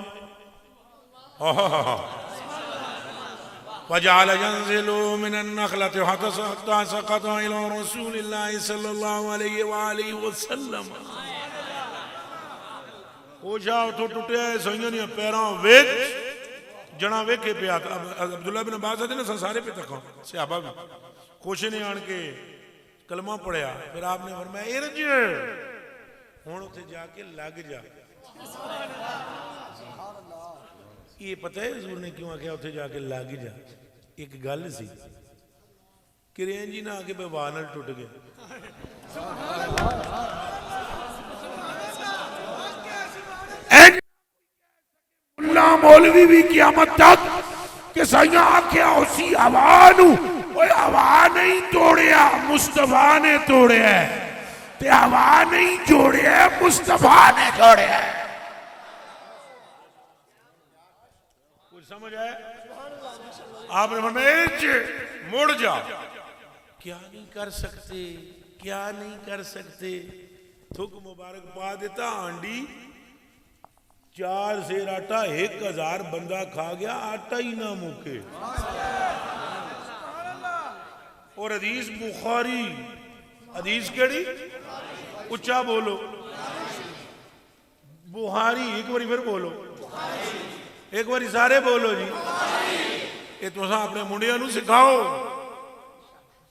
वजाल यंज़िलु मिनन नख़लति हत्ता सक़त इला रसूलिल्लाहि सल्लल्लाहु अलैहि वसल्लम। ओ जा उठो टुटिया साइया ने पैरों वेख जना वेखे पिया। अब्दुल्ला बिन अब्बास ने सारे पे तक सहाबा भी कुछ ने आन के कलमा पढ़िया। फिर आपने फरमाया इरज हुण उत्थे जाके लग जा। ये पता है हजूर ने क्यों आख्या उत्थे जाके लग जा? एक गल सी किरें जी ना आके बवाह नाल टुट गया। मुल्ला मौलवी भी क़यामत तक कि साइया आख्या उसी हवा नू, ओए हवा नहीं तोड़िया मुस्तफा ने तोड़िया, ते हवा नहीं जोड़िया मुस्तफा ने जोड़िया। कुछ समझ आया? आपने फरमाया मुड़ जा। क्या नहीं कर सकते, क्या नहीं कर सकते। थुक मुबारक पा देता आंडी 4 सेर आटा 1000 बंदा खा गया, आटा ही ना मुके। और हदीस बुखारी, हदीस केड़ी उच्चा बोलो बुखारी, एक बारी फिर बोलो, एक बारी सारे बोलो जी। ये तुसा अपने मुंडिया नू सिखाओ,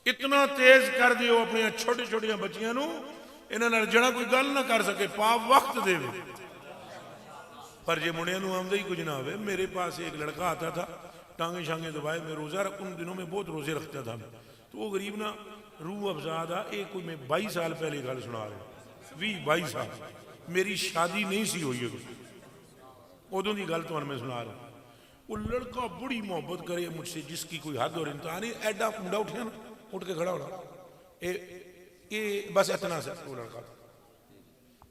इतना तेज कर दियो अपनी छोटी छोटी बच्चियां नू, इन्होंने जना कोई गल ना कर सके पाप वक्त दे। पर जे मुंडिया नू आमदा ही कुछ ना हो। मेरे पास एक लड़का आता था, टांगे शांगे दबाए, मैं रोजा उन दिनों में बहुत रोजे रखता था। तो वो गरीब ना रूह अफजा था। एक कोई मैं 22 साल पहले गल सुना रहा, 20-22 साल मेरी शादी नहीं सी हुई उदों की गल तो मैं सुना रहा। वो लड़का बड़ी मोहब्बत करे मुझसे जिसकी कोई हद और इंतहा नहीं। एडा मुंडा उठा ना, उठ के खड़ा होना, ये बस इतना सा वो लड़का था।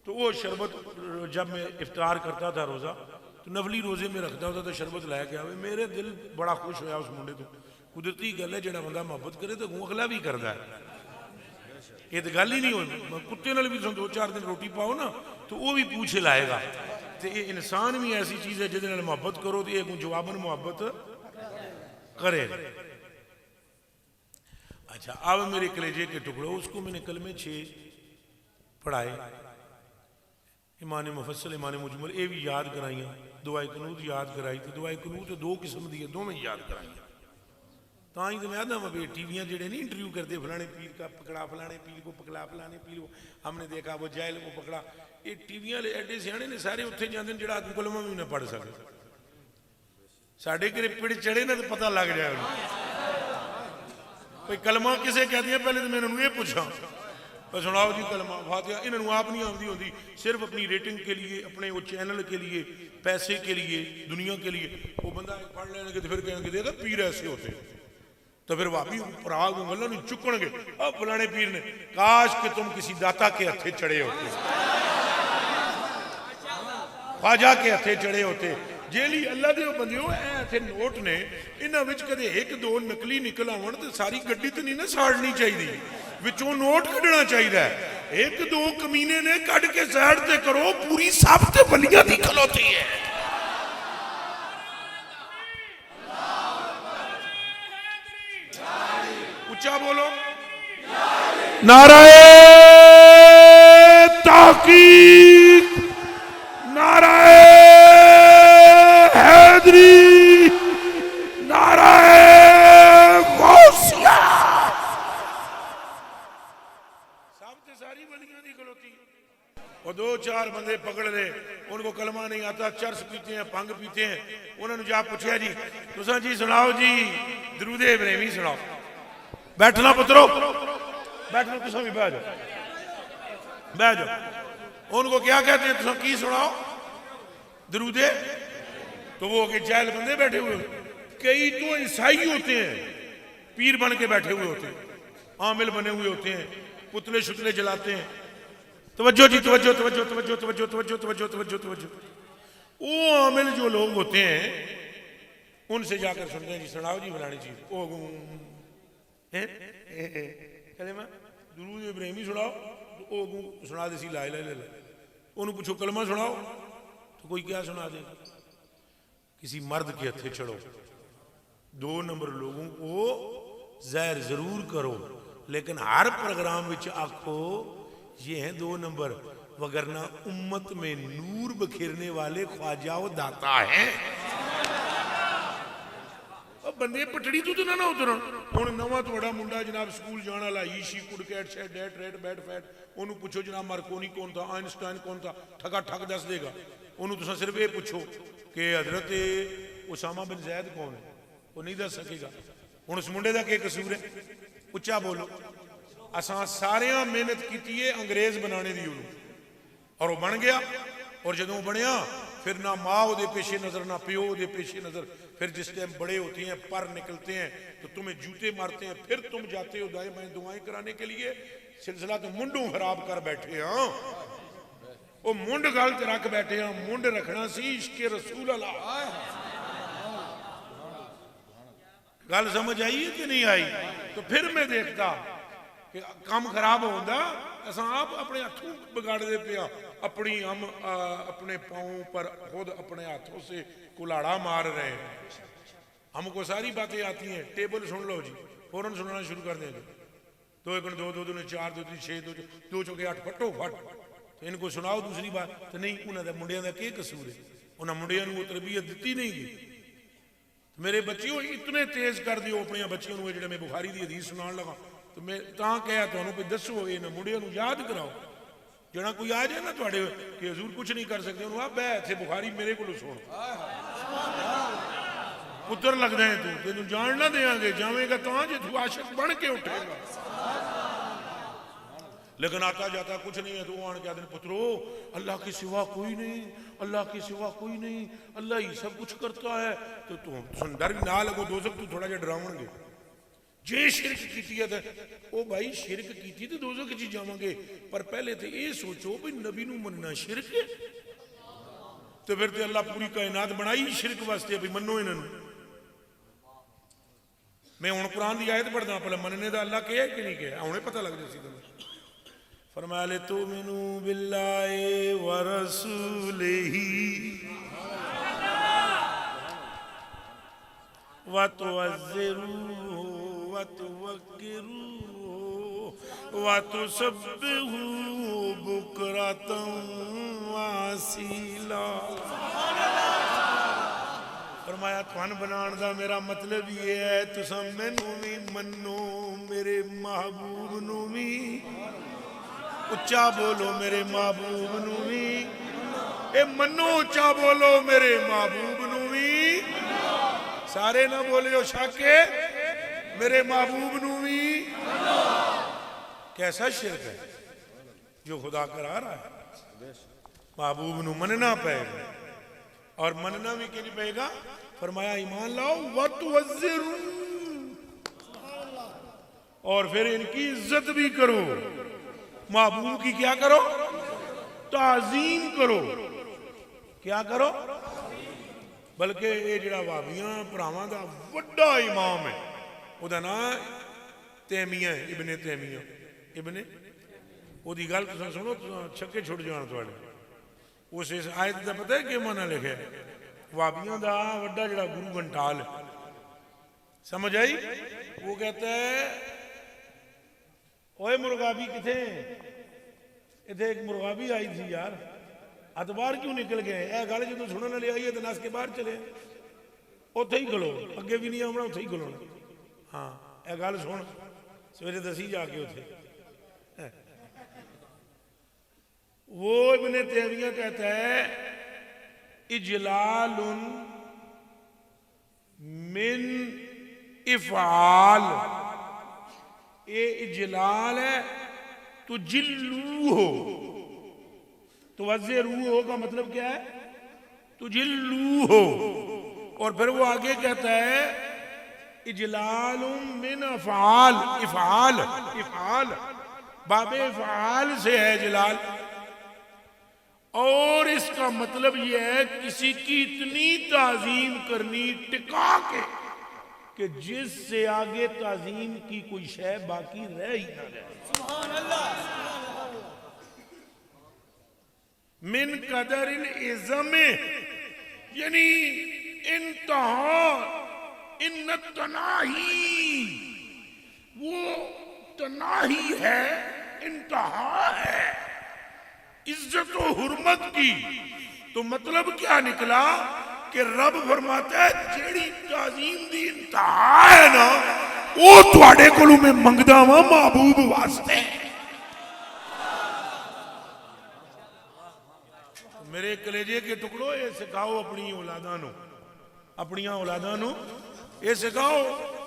तो वो शरबत जब मैं इफ्तार करता था रोज़ा, तो नफली रोजे में रखता होता तो शरबत लैके आवे। मेरे दिल बड़ा खुश होया उस मुंडे तो। कुदरती गल है जो बंदा मोहब्बत करे तो अगला भी करता है। ये तो गल ही नहीं होती। कुत्ते नाल भी 2-4 दिन रोटी पाओ ना तो वो भी पूछे लाएगा। तो ये इंसान भी ऐसी चीज़ है जिहदे नाल मोहब्बत करो तो ये जवाबन मोहब्बत करे। अच्छा अब मेरे कलेजे के टुकड़ो, उसको मैंने कलमे 6 पढ़ाए, ईमान मुफस्सल ईमान मुजमल ये भी याद कराइया, दुआए कनूत याद कराई। तो दुआए कनूत 2 किस्म दी है, दोवें याद कराइया। ताई तो मैं आता मैं टीवियाँ जेडे नहीं इंटरव्यू करते, फलाने पीर का पकड़ा, फलाने पीर को पकड़ा, फलाने पीर को हमने देखा, वो जायल को पकड़ा। ये टीवियाँ एडे सियाने ने सारे उत्थे जाते हैं जो आदमी कलमा भी ना पढ़ सके। साढ़े घरे पिड़ चढ़े ना तो पता लग जाए भाई कलमा किसे कहती है। पहले तो मैंने ये पूछा सुनाओ जी कलमा फातिहा। इन्होंने आप नहीं आती होती, सिर्फ अपनी रेटिंग के लिए, अपने वो चैनल के लिए, पैसे के लिए, दुनिया के लिए। वो बंदा पढ़ लेंगे तो फिर कहेंगे देखा पीर ऐसे होते, तो फिर वापी पराग गलों नहीं चुकणगे। अब फलाने पीर ने, काश कि तुम किसी दाता के हथे चढ़े होते, ख्वाजा के हथे चढ़े होते। जेली अल्लाह दे बंदे ऐसे नोट ने, इन्हां विच कदे एक दो नकली निकल आवन तो सारी गड्डी तो नहीं ना साड़नी चाहिए, विचों नोट कढ़ना चाहिए। एक दो कमीने ने कढ़ के साइड ते करो, पूरी सब ते बलियां दी खलोती है। उच्चा बोलो, नाराए ताकीक, नाराए हैदरी, नाराए गौसिया। सब ते सारी बलियां दी खलोती। और दो चार बंदे पकड़ ले, उनको कलमा नहीं आता, चरस पीते हैं, भंग पीते हैं। उन्होंने जा पूछा जी तुसा जी सुनाओ जी दरूदे इब्राहिमी सुनाओ। बैठना पुत्रो, बैठना, तुसा भी बैठ जाओ, बैठ जाओ। उनको क्या कहते हैं, तुसा की सुनाओ दरूदे। तो वो के जाहिल बंदे बैठे हुए, कई तो ईसाई होते हैं, पीर बन के बैठे हुए होते हैं, आमिल बने हुए होते हैं, पुतले शुतले जलाते हैं। तवज्जो जी, तवज्जो तवज्जो तवज्जो तवज्जो तवज्जो तवज्जो तवज्जो तवज्जो। वो आमिल जो लोग होते हैं उनसे जाकर सुनते हैं जी सुनाओ जी फलानी चीज। ओ कलमा दुरूद इब्राहिमी सुनाओ, तो ओ सुना दे सी ला इलाहा इल्लल्लाह। उन्होंने पूछो कलमा सुनाओ, तो कोई क्या सुना दे। किसी मर्द के हथे चढ़ो, 2 नंबर लोगों को जहर जरूर करो, लेकिन हर प्रोग्राम विच आखो ये है 2 नंबर, वगरना उम्मत में नूर बखेरने वाले ख्वाजा वो दाता है। बंदे पटड़ी तो ना ना उतरन। हुण नवा तुहाडा मुंडा जनाब स्कूल जाने वाला, ईशी could cat shat that rat bat fat, उन्होंने पूछो जनाब मार्कोनी कौन था, आइंस्टाइन कौन था, ठगा ठग दस देगा। उन्होंने तुसा सिर्फ ये पूछो कि हजरत उसामा बिन जैद कौन है, वो नहीं दस सकेगा। हुण उस मुंडे का क्या कसूर है? उच्चा बोलो। असां सारे मेहनत की है अंग्रेज बनाने की, और वो बन गया। और जदों बनया फिर ना माँ वो पेशे नजर, ना प्यो वो पेशे नजर। फिर जिस टाइम बड़े होते हैं, पर निकलते हैं, तो तुम्हें जूते मारते हैं, फिर तुम जाते हो दाएं बाएं दुआएं कराने के लिए। सिलसिला तो मुंडों खराब कर बैठे हैं, वो मुंड गलत रख बैठे हैं। मुंड रखना सी इश्के रसूल अल्लाह। गल समझ आई है कि नहीं आई? तो फिर मैं देखता कि काम खराब होता, असां आप अपने हाथों बिगाड़ते पे, अपनी हम अपने पाँव पर खुद अपने हाथों से कुल्हाड़ा मार रहे हैं। हमको सारी बातें आती हैं। टेबल सुन लो जी, फौरन सुनना शुरू कर देंगे। 2 1 2 2 2 4 2 3 6 2 चौके 8 फटो फट। तो इनको सुनाओ दूसरी बात तो नहीं, उन्होंने मुंडिया का क्या कसूर है? उन्होंने मुंडिया को तरबियत दी नहीं गई। मेरे बच्चों इतने तेज कर दियो अपने बच्चों को, जो मैं बुखारी की हदीस सुना लगा, तो मैं कहा तुम्हें दसो इन्होंने मुंडिया याद कराओ। जना कोई आ जाए ना थोड़े कि हजूर कुछ नहीं कर सकते, उन्होंने बह इतने बुखारी मेरे को सुन, पुत्र लगता है तू, तेन जान ना देंगे, जावेगा तो जे तू आशिक बन के उठेगा। लेकिन आता जाता कुछ नहीं है। तो आन के आदमी पुत्रो अल्लाह के सिवा कोई नहीं, अल्लाह के सिवा कोई नहीं, अल्लाह ही सब कुछ करता है। तो तुम डर ना लगो दोज़ख तू थोड़ा जा डरावणगे। जे शिरक की है तो भाई शिरक की तो दोज़ख च जावांगे, पर पहले तो ये सोचो भी नबी नूं मनना शिरक है, तो फिर तो अल्लाह पूरी कायनात बनाई शिरक वास्ते भी मनो इन्होंने। मैं हुण कुरान की आयत पढ़दा, पहले मनने का अल्लाह कहा कि नहीं कहा, हुणे पता लग जासी तुम्हें। फरमाया ले तुमिनु बिल्लाहि व रसूलिही व तुअज़्ज़िरूहु व तुवक्किरूहु व तुसब्बिहू बुकरतन व असीला। फरमाया तुहान बनाने का मेरा मतलब ये है तुसा मैनू भी मनो, मेरे महबूब नू भी। उच्चा बोलो मेरे महबूब नू भी, ए मनो उच्चा बोलो मेरे महबूब नू भी। सारे ना बोले हो शाके मेरे महबूब नू भी। कैसा शिरक है? जो खुदा करा रहा है। महबूब नू मनना पेगा और मनना भी कि पेगा। फरमाया ईमान लाओ वतवज़्ज़िरू, और फिर इनकी इज्जत भी करो। महबूब की क्या करो? ताजीम करो। क्या करो? बल्कि ये जड़ा वाबियां भरावां दा वड्डा इमाम है, ओदा नाम तैमिया है, इब्ने तैमिया। इब्ने ओदी गल तुसीं सुनो, छक्के छुट जाण तुहाडे। उस इस आयत का पता है कि माना लिखा है? वाबियां दा वड्डा जड़ा गुरु घंटाल है, समझ आई? वो कहता है ओए मुर्गाबी किथे? इतने एक मुर्गाबी आई थी यार, हथ बाहर क्यों निकल गए? यह गल जो सुनने वाले आई है तो नस के बाहर चले, उत्थे ही खलो, अगे भी नहीं आना, उत्थे ही खलोना। हाँ यह गल सुन, सवेरे दसी जाके उथे। वो इब्ने तैमिया कहता है इजलालुन मिन इफ़आल, ये इजलाल है तो जिल्लू हो, तो वज़े रू हो का मतलब क्या है? तो जिल्लू हो। और फिर वो आगे कहता है इजलालुम मिन अफ़आल, इफ़आल इफ़आल बाबे इफ़आल से है जलाल। और इसका मतलब यह है किसी की इतनी ताजीम करनी टिका के कि जिससे आगे ताजीम की कोई शय बाकी रह ही ना जाए। सुभान अल्लाह। मिन कदरिल इज़्ज़मे, यानी इंतहा, इन तनाही, वो तनाही है, इंतहा है इज्जत और हुर्मत की। तो मतलब क्या निकला कि रब फरमाता है जेड़ी ताजीम दी इंतहा है ना, वो तुहाडे कोलों मैं मंगदा वां महबूब वास्ते। मेरे कलेजे के टुकड़ो, ये सिखाओ अपनी औलादा नू, अपनी औलादा नू ये सिखाओ।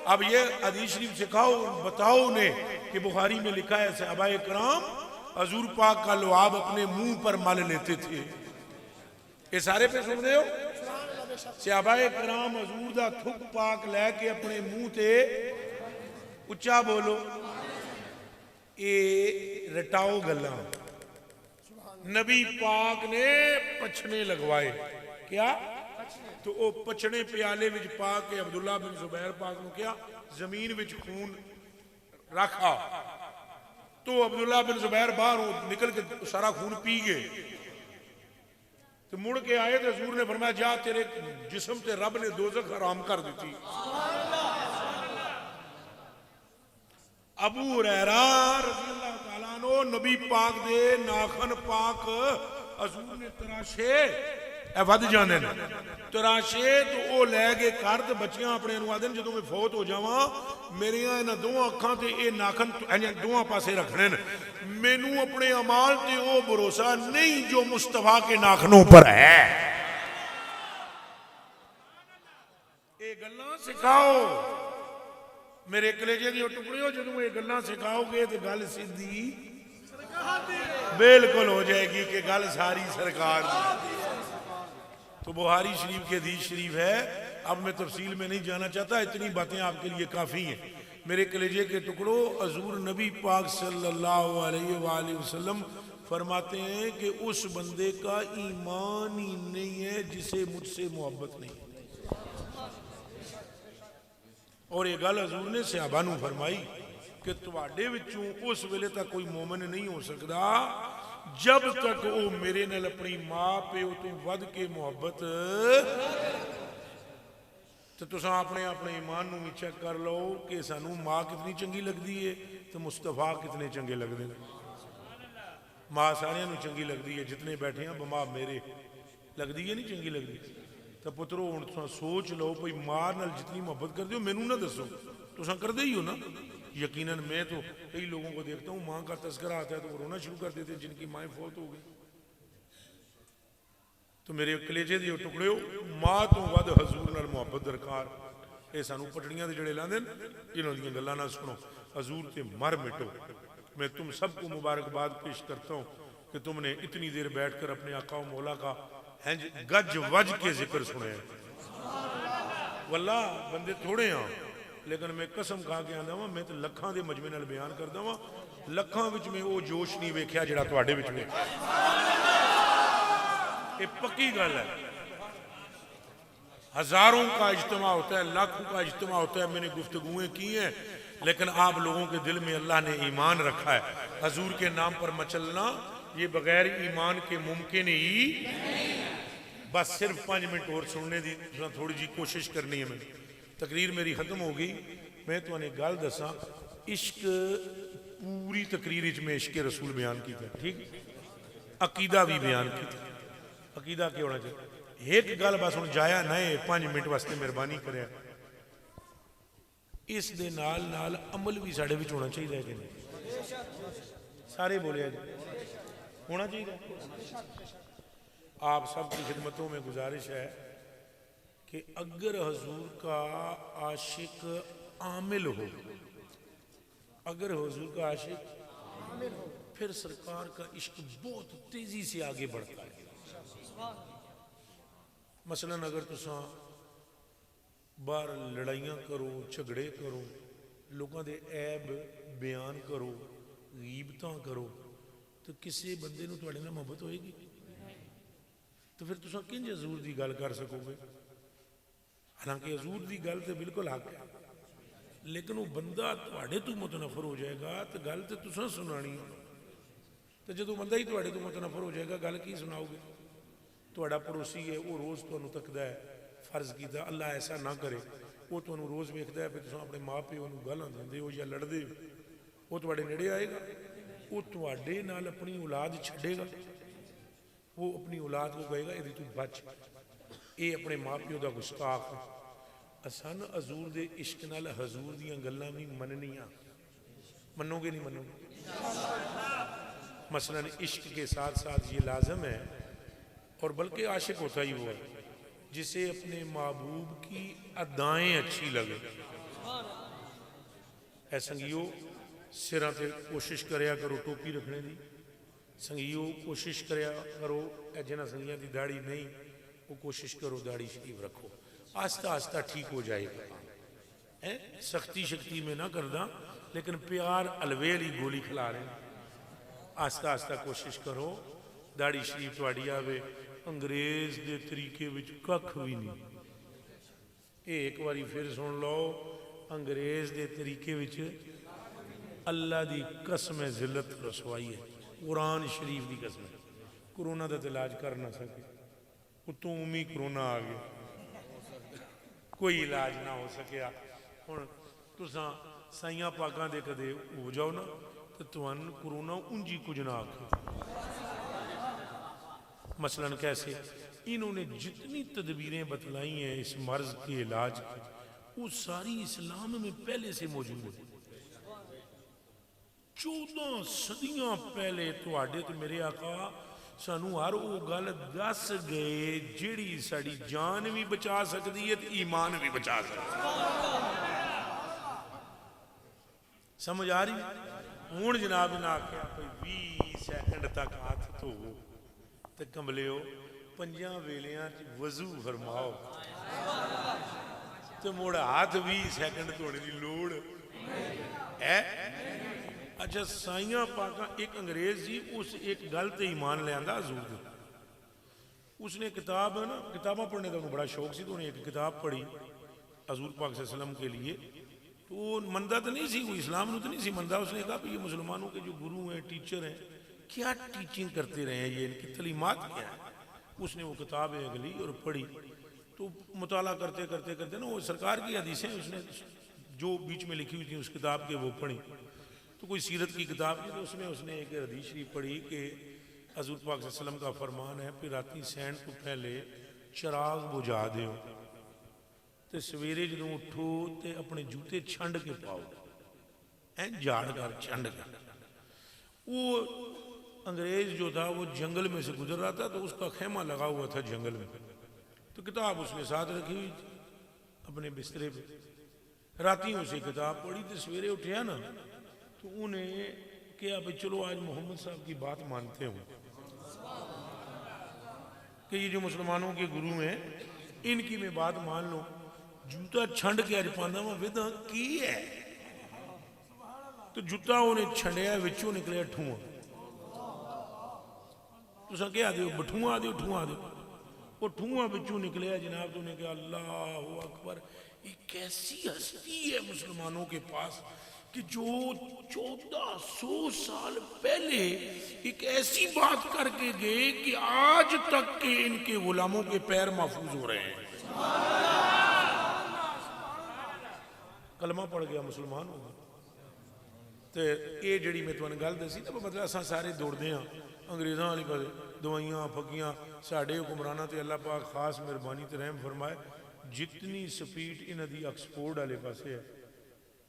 अब ये हदीस शरीफ सिखाओ, बताओ उन्हें कि बुखारी में लिखा है सहाबाए कराम हजूर पाक का लुआब अपने मुंह पर मल लेते थे। ये सारे पे सुन रहे हो? सहाबाए कराम हजूर दा थुक पाक लैके अपने मुंह ते, उच्चा बोलो, ये रटाओ गल्ला। नबी पाक ने पछने लगवाए, क्या? तो वो पछने प्याले विच पा के अब्दुल्ला बिन जुबैर पाक को क्या जमीन विच खून रखा, तो अब्दुल्ला बिन जुबैर बाहर निकल के सारा खून पी गए। तो मुड़ के आए तो हजूर ने फरमाया जा तेरे जिस्म ते रब ने दोज़ख हराम कर दी। अबू हुरैरा रज़ियल्लाहु तआला अन्हु नबी पाक दे नाखन पाक हजूर ने तराशे, वध जाने तराशे, तो वो लै गए घर। तो बच्चियां अपने आदन जो मैं फौत हो जावा, मेरिया इन्होंने दोवां अखां ते ये नाखन दोवां पासे रखने, मैनू अपने अमाल ते वो भरोसा नहीं जो मुस्तफा के नाखनों पर है। ये गल्लां सिखाओ मेरे कलेजे दी टुकड़ियों, जो ये गल्लां सिखाओगे तो गल सीधी बिल्कुल हो जाएगी कि गल सारी सरकार दी। तो बुखारी शरीफ की हदीस शरीफ है, अब मैं तफसील में नहीं जाना चाहता, इतनी बातें आपके लिए काफ़ी हैं। मेरे कलेजे के टुकड़ों, हजूर नबी पाक सल्लल्लाहु अलैहि वसल्लम फरमाते हैं कि उस बंदे का ईमान ही नहीं है जिसे मुझसे मोहब्बत नहीं। और ये गल हजूर ने सहाबा नू फरमाई कि तुहाडे विचों उस वेले तक कोई मोमिन नहीं हो सकता जब तक वो मेरे नाल अपनी मां प्यो तो वध के मोहब्बत। तो तुसां अपने अपने ईमान नू भी चेक कर लो कि सानू मां कितनी चंगी लगती है तो मुस्तफा कितने चंगे लगते हैं। मां सारियां नू चंगी लगती है, जितने बैठे हैं बमा मेरे लगती है नहीं चंगी लगती। तो पुत्रो हुण तुसां सोच लो भाई मां नाल जितनी मोहब्बत करते हो मैनू ना दसो, तुसां करदे ही हो ना। यकीनन मैं तो कई लोगों को देखता हूँ माँ का तस्करा आता है तो वो रोना शुरू कर देते हैं जिनकी माएँ फौत हो गई। तो मेरे कलेजे दी टुकड़े, माँ तो वध हजूर नाल मुहब्बत दरकार। ये सानू पटड़ियां दे जड़े लांदे इन्हां दी गल्लां ना सुनो, हजूर ते मर मिटो। मैं तुम सबको मुबारकबाद पेश करता हूँ कि तुमने इतनी देर बैठकर अपने आका व मौला का हैं गज वज के जिक्र सुने। वल्ला बंदे थोड़े हाँ, लेकिन मैं कसम खा के आंदा वा, मैं तो लखां दे मजमे नाल बयान करदा वा, लखां विच मैं वो जोश नहीं वेख्या जिहड़ा तुहाडे विच वेख्या। ये पक्की गल है। हजारों का इज्तिमा होता है, लाखों का इज्तिमा होता है, मैंने गुफ्तगुएं की हैं, लेकिन आप लोगों के दिल में अल्लाह ने ईमान रखा है। हजूर के नाम पर मचलना ये बगैर ईमान के मुमकिन ही। बस सिर्फ 5 मिनट और सुनने की थोड़ी जी कोशिश करनी है। मैं तकरीर मेरी खत्म हो गई। मैं तुम्हें गल दसा, इश्क पूरी तकरीर में इश्क रसूल बयान किया, ठीक, अकीदा भी बयान किया। अकीदा क्या होना चाहिए? एक गल बस हम जाया नए 5 मिनट वास्ते मेहरबानी करे, इस दे नाल नाल अमल भी साढ़े विच होना चाहिए कि नहीं? सारे बोले जी होना चाहिए। आप सबकी खिदमतों में गुजारिश है कि अगर हजूर का आशिक आमिल हो, अगर हजूर का आशिक आमिल हो, फिर सरकार का इश्क बहुत तेजी से आगे बढ़ता है। मसलन अगर तुसा बाहर लड़ाइयां करो, झगड़े करो, लोगों के ऐब बयान करो, गीबतां करो, तो किसी बंदे नूं तुहाडे नाल मोहब्बत होएगी? तो फिर तुसा किंज हजूर की गल कर सकोगे? हालांकि हजूर की गल तो बिल्कुल हक है, लेकिन वो बंदा तुहाडे तो मुतनफर हो जाएगा तो गल तो तुसा सुनानी है। तो जो बंदा ही तुहाडे तो मुतनफर हो जाएगा, गल की सुनाओगे? तुहाडा पड़ोसी है, वो रोज़ तुहानूं तकदा है, फर्ज कीता अल्लाह ऐसा ना करे, वो तुहानूं रोज़ वेखदा है, फिर तुसीं अपने माँ प्यो नूं गालां दिंदे हो या लड़दे हो, वो तुहाडे नेड़े आएगा? वो तुहाडे नाल अपनी औलाद छड्डेगा? वो अपनी औलाद को कहेगा इहदे तू बच, ये अपने माँ प्यो का गुस्ताख है। असन हजूर दे इश्क नाल हजूर दीयां गल्लां भी मननियां, मनोगे नहीं मनोगे? मसलन इश्क के साथ साथ ये लाजम है, और बल्कि आशिक होता ही वो है जिसे अपने महबूब की अदाएं अच्छी लगे। ऐ संगियो सिरां ते कोशिश करया करो टोपी रखने की, संगियो कोशिश करया करो, जिन्हां संगियां की दाढ़ी नहीं वो कोशिश करो दाढ़ी शरीफ रखो, आस्ता आस्ता ठीक हो जाएगा। है सख्ती शक्ति में ना करदा, लेकिन प्यार अलवेल ही गोली खिला रहे, आस्ता आस्ता कोशिश करो दाढ़ी शरीफ तुहाडी आवे। अंग्रेज के तरीके विच कख भी नहीं, ये एक बारी फिर सुन लो, अंग्रेज के तरीके विच अल्लाह की कसम है, जिल्लत रसवाई है, कुरान शरीफ की कसम है। कोरोना का तो इलाज कर ना सके, उतों उमी कोरोना आ गया, कोई इलाज ना हो सकिया। हुण तुसां साइयां पागां दे कदे हो जाओ ना, तो तुहानूं कोरोना उंजी कुछ ना आखे। मसलन कैसे? इन्होंने जितनी तदबीरें बतलाई हैं इस मर्ज के इलाज की, वो सारी इस्लाम में पहले से मौजूद है। 14 सदियां पहले तुहाडे ते मेरे आका सानू हर वो गल दस गए जिहड़ी साडी जान भी बचा सकती है ते ईमान भी बचा सकती है। समझ आ रही? हुण जनाब ने आख्या कोई 20 सैकंड तक हाथ धोवो ते कमलियो 5 वेलियां वजू फरमाओ, तो मुड़ हाथ 20 सैकंड धोने की लोड़ है? अच्छा साइयां पाका, एक अंग्रेज जी उस एक गल ते ईमान लियांदा हजूर दे। उसने किताब है ना, किताबां पढ़ने का उन्हें बड़ा शौक सी, तो उन्हें एक किताब पढ़ी हजूर पाक सल्लल्लाहु अलैहि वसल्लम के लिए, तो वो मनदा तो नहीं सी, वो इस्लाम में तो नहीं सी मनदा। उसने कहा ये मुसलमानों के जो गुरु हैं, टीचर हैं, क्या टीचिंग करते रहे हैं, ये इनकी तलीमात क्या है? उसने वो किताब अगली और पढ़ी, तो मुताला करते करते करते ना वो सरकार की हदीसें उसने जो बीच में लिखी हुई थी उस किताब के वो पढ़ी। तो कोई सीरत की किताब थी, तो उसमें उसने एक हदीस शरीफ पढ़ी कि हजूर पाक सल्लल्लाहु अलैहि वसल्लम का फरमान है कि राती सैन तो पहले चिराग बुझा दो, तो सवेरे जो उठो तो अपने जूते छंड के पाओ, हैं झाड़ कर छंड कर। वो अंग्रेज जो था वो जंगल में से गुजर रहा था, तो उसका खेमा लगा हुआ था जंगल में, तो किताब उसने साथ रखी हुई थी अपने बिस्तरे पे। राती उसे किताब पढ़ी, तो सवेरे उठिया ना, तो उन्हें किया भाई चलो आज मोहम्मद साहब की बात मानते हो कि ये जो मुसलमानों के गुरु हैं इनकी मैं बात मान लो। जूता छंड के अज पाना वा विदा की है, तो जूता उन्हें छंडिया विचों निकलिया ठूआ। तुसा क्या आदि बठूआ आदि ठूआ आदि, वो ठूआ विचों निकलिया जनाब। तो उन्हें कहा अल्लाह अकबर, ये कैसी हस्ती है मुसलमानों के पास कि जो 1400 साल पहले एक ऐसी बात करके गए कि आज तक के इनके गुलामों के पैर महफूज हो रहे हैं। कलमा पड़ गया, मुसलमान हो गया। तो ये जी मैं तुहानू गल दसी तो मतलब असां सारे दौड़ते हाँ अंग्रेज़ों वाली पासे, दवाइयाँ फकियाँ। साढ़े हुक्मराना तो अल्लाह पाक खास मेहरबानी तो रहम फरमाए, जितनी स्पीड इन्हां दी ऑक्सफोर्ड वाले पासे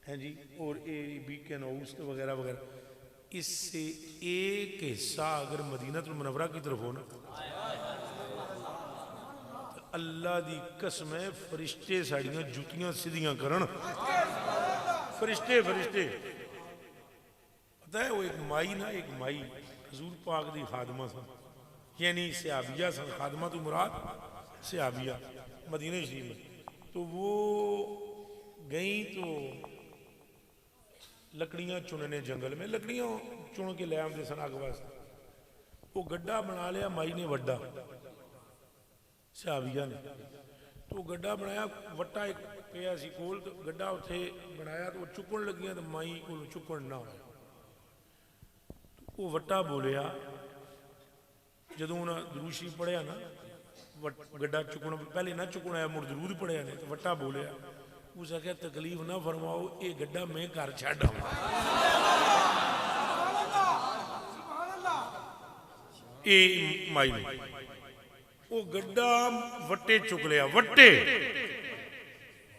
है जी, और ये बीकन हाउस तो वगैरह वगैरह, इससे एक हिस्सा अगर मदीनतुल मुनव्वरा की तरफ हो ना, तो अल्लाह दी कसम है फरिश्ते साड़ियाँ जुतियाँ सीधियाँ करन। फरिश्ते फरिश्ते पता है वो एक माई ना, एक माई हजूर पाक दी खादमा सन, यानी सहाबिया सन। खादमा तो मुराद सहाबिया मदीने शरीफ में। तो वो गई तो लकड़ियां चुनने जंगल में, लकड़ियां चुन के ले आते सन अग वास्ते। वो गड्ढा बना लिया माई ने वड्डा, सहाबिया ने। तो गड्ढा बनाया, वट्टा एक पिया सी कोल, तो गड्ढा उत्थे बनाया तो वो चुकन लगियां, तो माई को चुकन ना हो। वो वट्टा बोलिया जदों उन्हें दरूद शरीफ पढ़िया ना, गड्ढा चुकन पहले ना चुकन आया, मुड़ दरूद पढ़िया ने, तो वट्टा बोलिया। उस आख्या तकलीफ ना फरमाओ, ये गड्ढा मैं घर छड्ड आवां। ए माई ने वो गड्ढा वट्टे चुक लिया, वट्टे।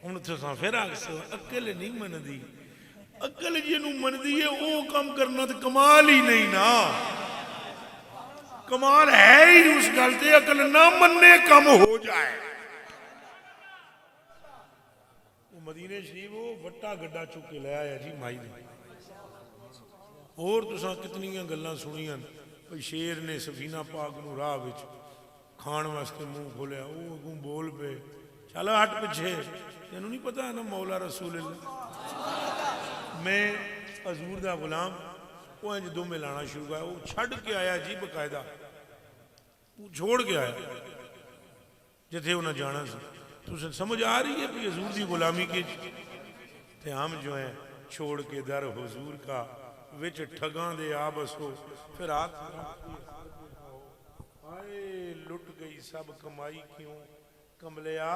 हुण तुसां फिर आखो अकल नहीं मनदी। अकल जिन्हों मनदी है वो काम करना तो कमाल ही नहीं ना। कमाल है ही उस गल ते अकल ना मन्ने कम हो जाए। वो मदीने शरीफ वो वट्टा गड्ढा चुक के ले आया जी माई ने। होर तुसां कितनियां गल्लां सुनियां भाई शेर ने सफीना पाक नूं राह विच खाण वास्ते मुंह खोलिया, वो अगों बोल पे चल हट पिछे, तेनू नहीं पता ना मौला रसूल मैं हजूर दा गुलाम। वो इंज दो मिलाना शुरू किया, वो छड़ के आया जी बकायदा, वो छोड़ के आया जिथे उन्हें जाना सी। तुझे समझ आ रही है कि हजूर की गुलामी के ते हम जो है छोड़ के दर हुजूर का विच ठगां दे आ बसो। फिर हाथ आए लुट गई सब कमाई क्यों कमलिया,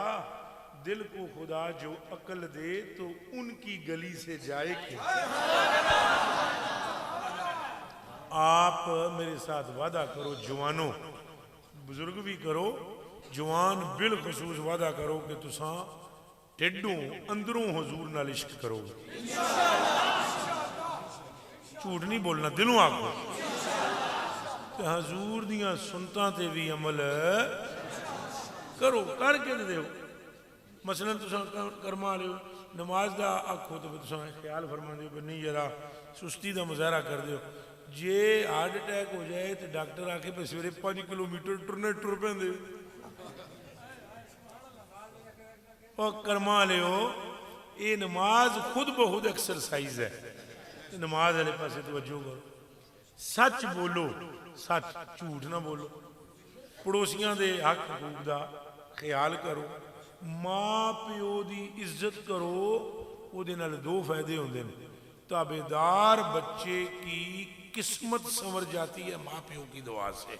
दिल को खुदा जो अकल दे तो उनकी गली से जाए क्यों। आप मेरे साथ वादा करो जवानों, बुजुर्ग भी करो, जवान बिलखसूस वादा करो कि तुसा ढिडों अंदरों हजूर नाल इश्क करो। झूठ नहीं बोलना, दिलों आखो। हजूर दियां सुनतां ते भी अमल करो, करके दो। मसलन तुसा करमा लियो, नमाज का आखो तो तुसा ख्याल फरमा दो नहीं जरा सुस्ती का मुजाहरा कर दो। जे हार्ट अटैक हो जाए तो डॉक्टर आखे भाई सवेरे 5 किलोमीटर टुरने टुर पेंदे और करमा लियो। ये नमाज खुद बहुत एक्सरसाइज है, नमाज वाले पासे तवज्जो करो। सच बोलो, सच झूठ ना बोलो। पड़ोसियों के हक हकूक का ख्याल करो। माँ प्यो की इज्जत करो, उहदे नाल दो फायदे होंदे ने। ताबेदार बच्चे की किस्मत संवर जाती है माँ प्यो की दुआ से।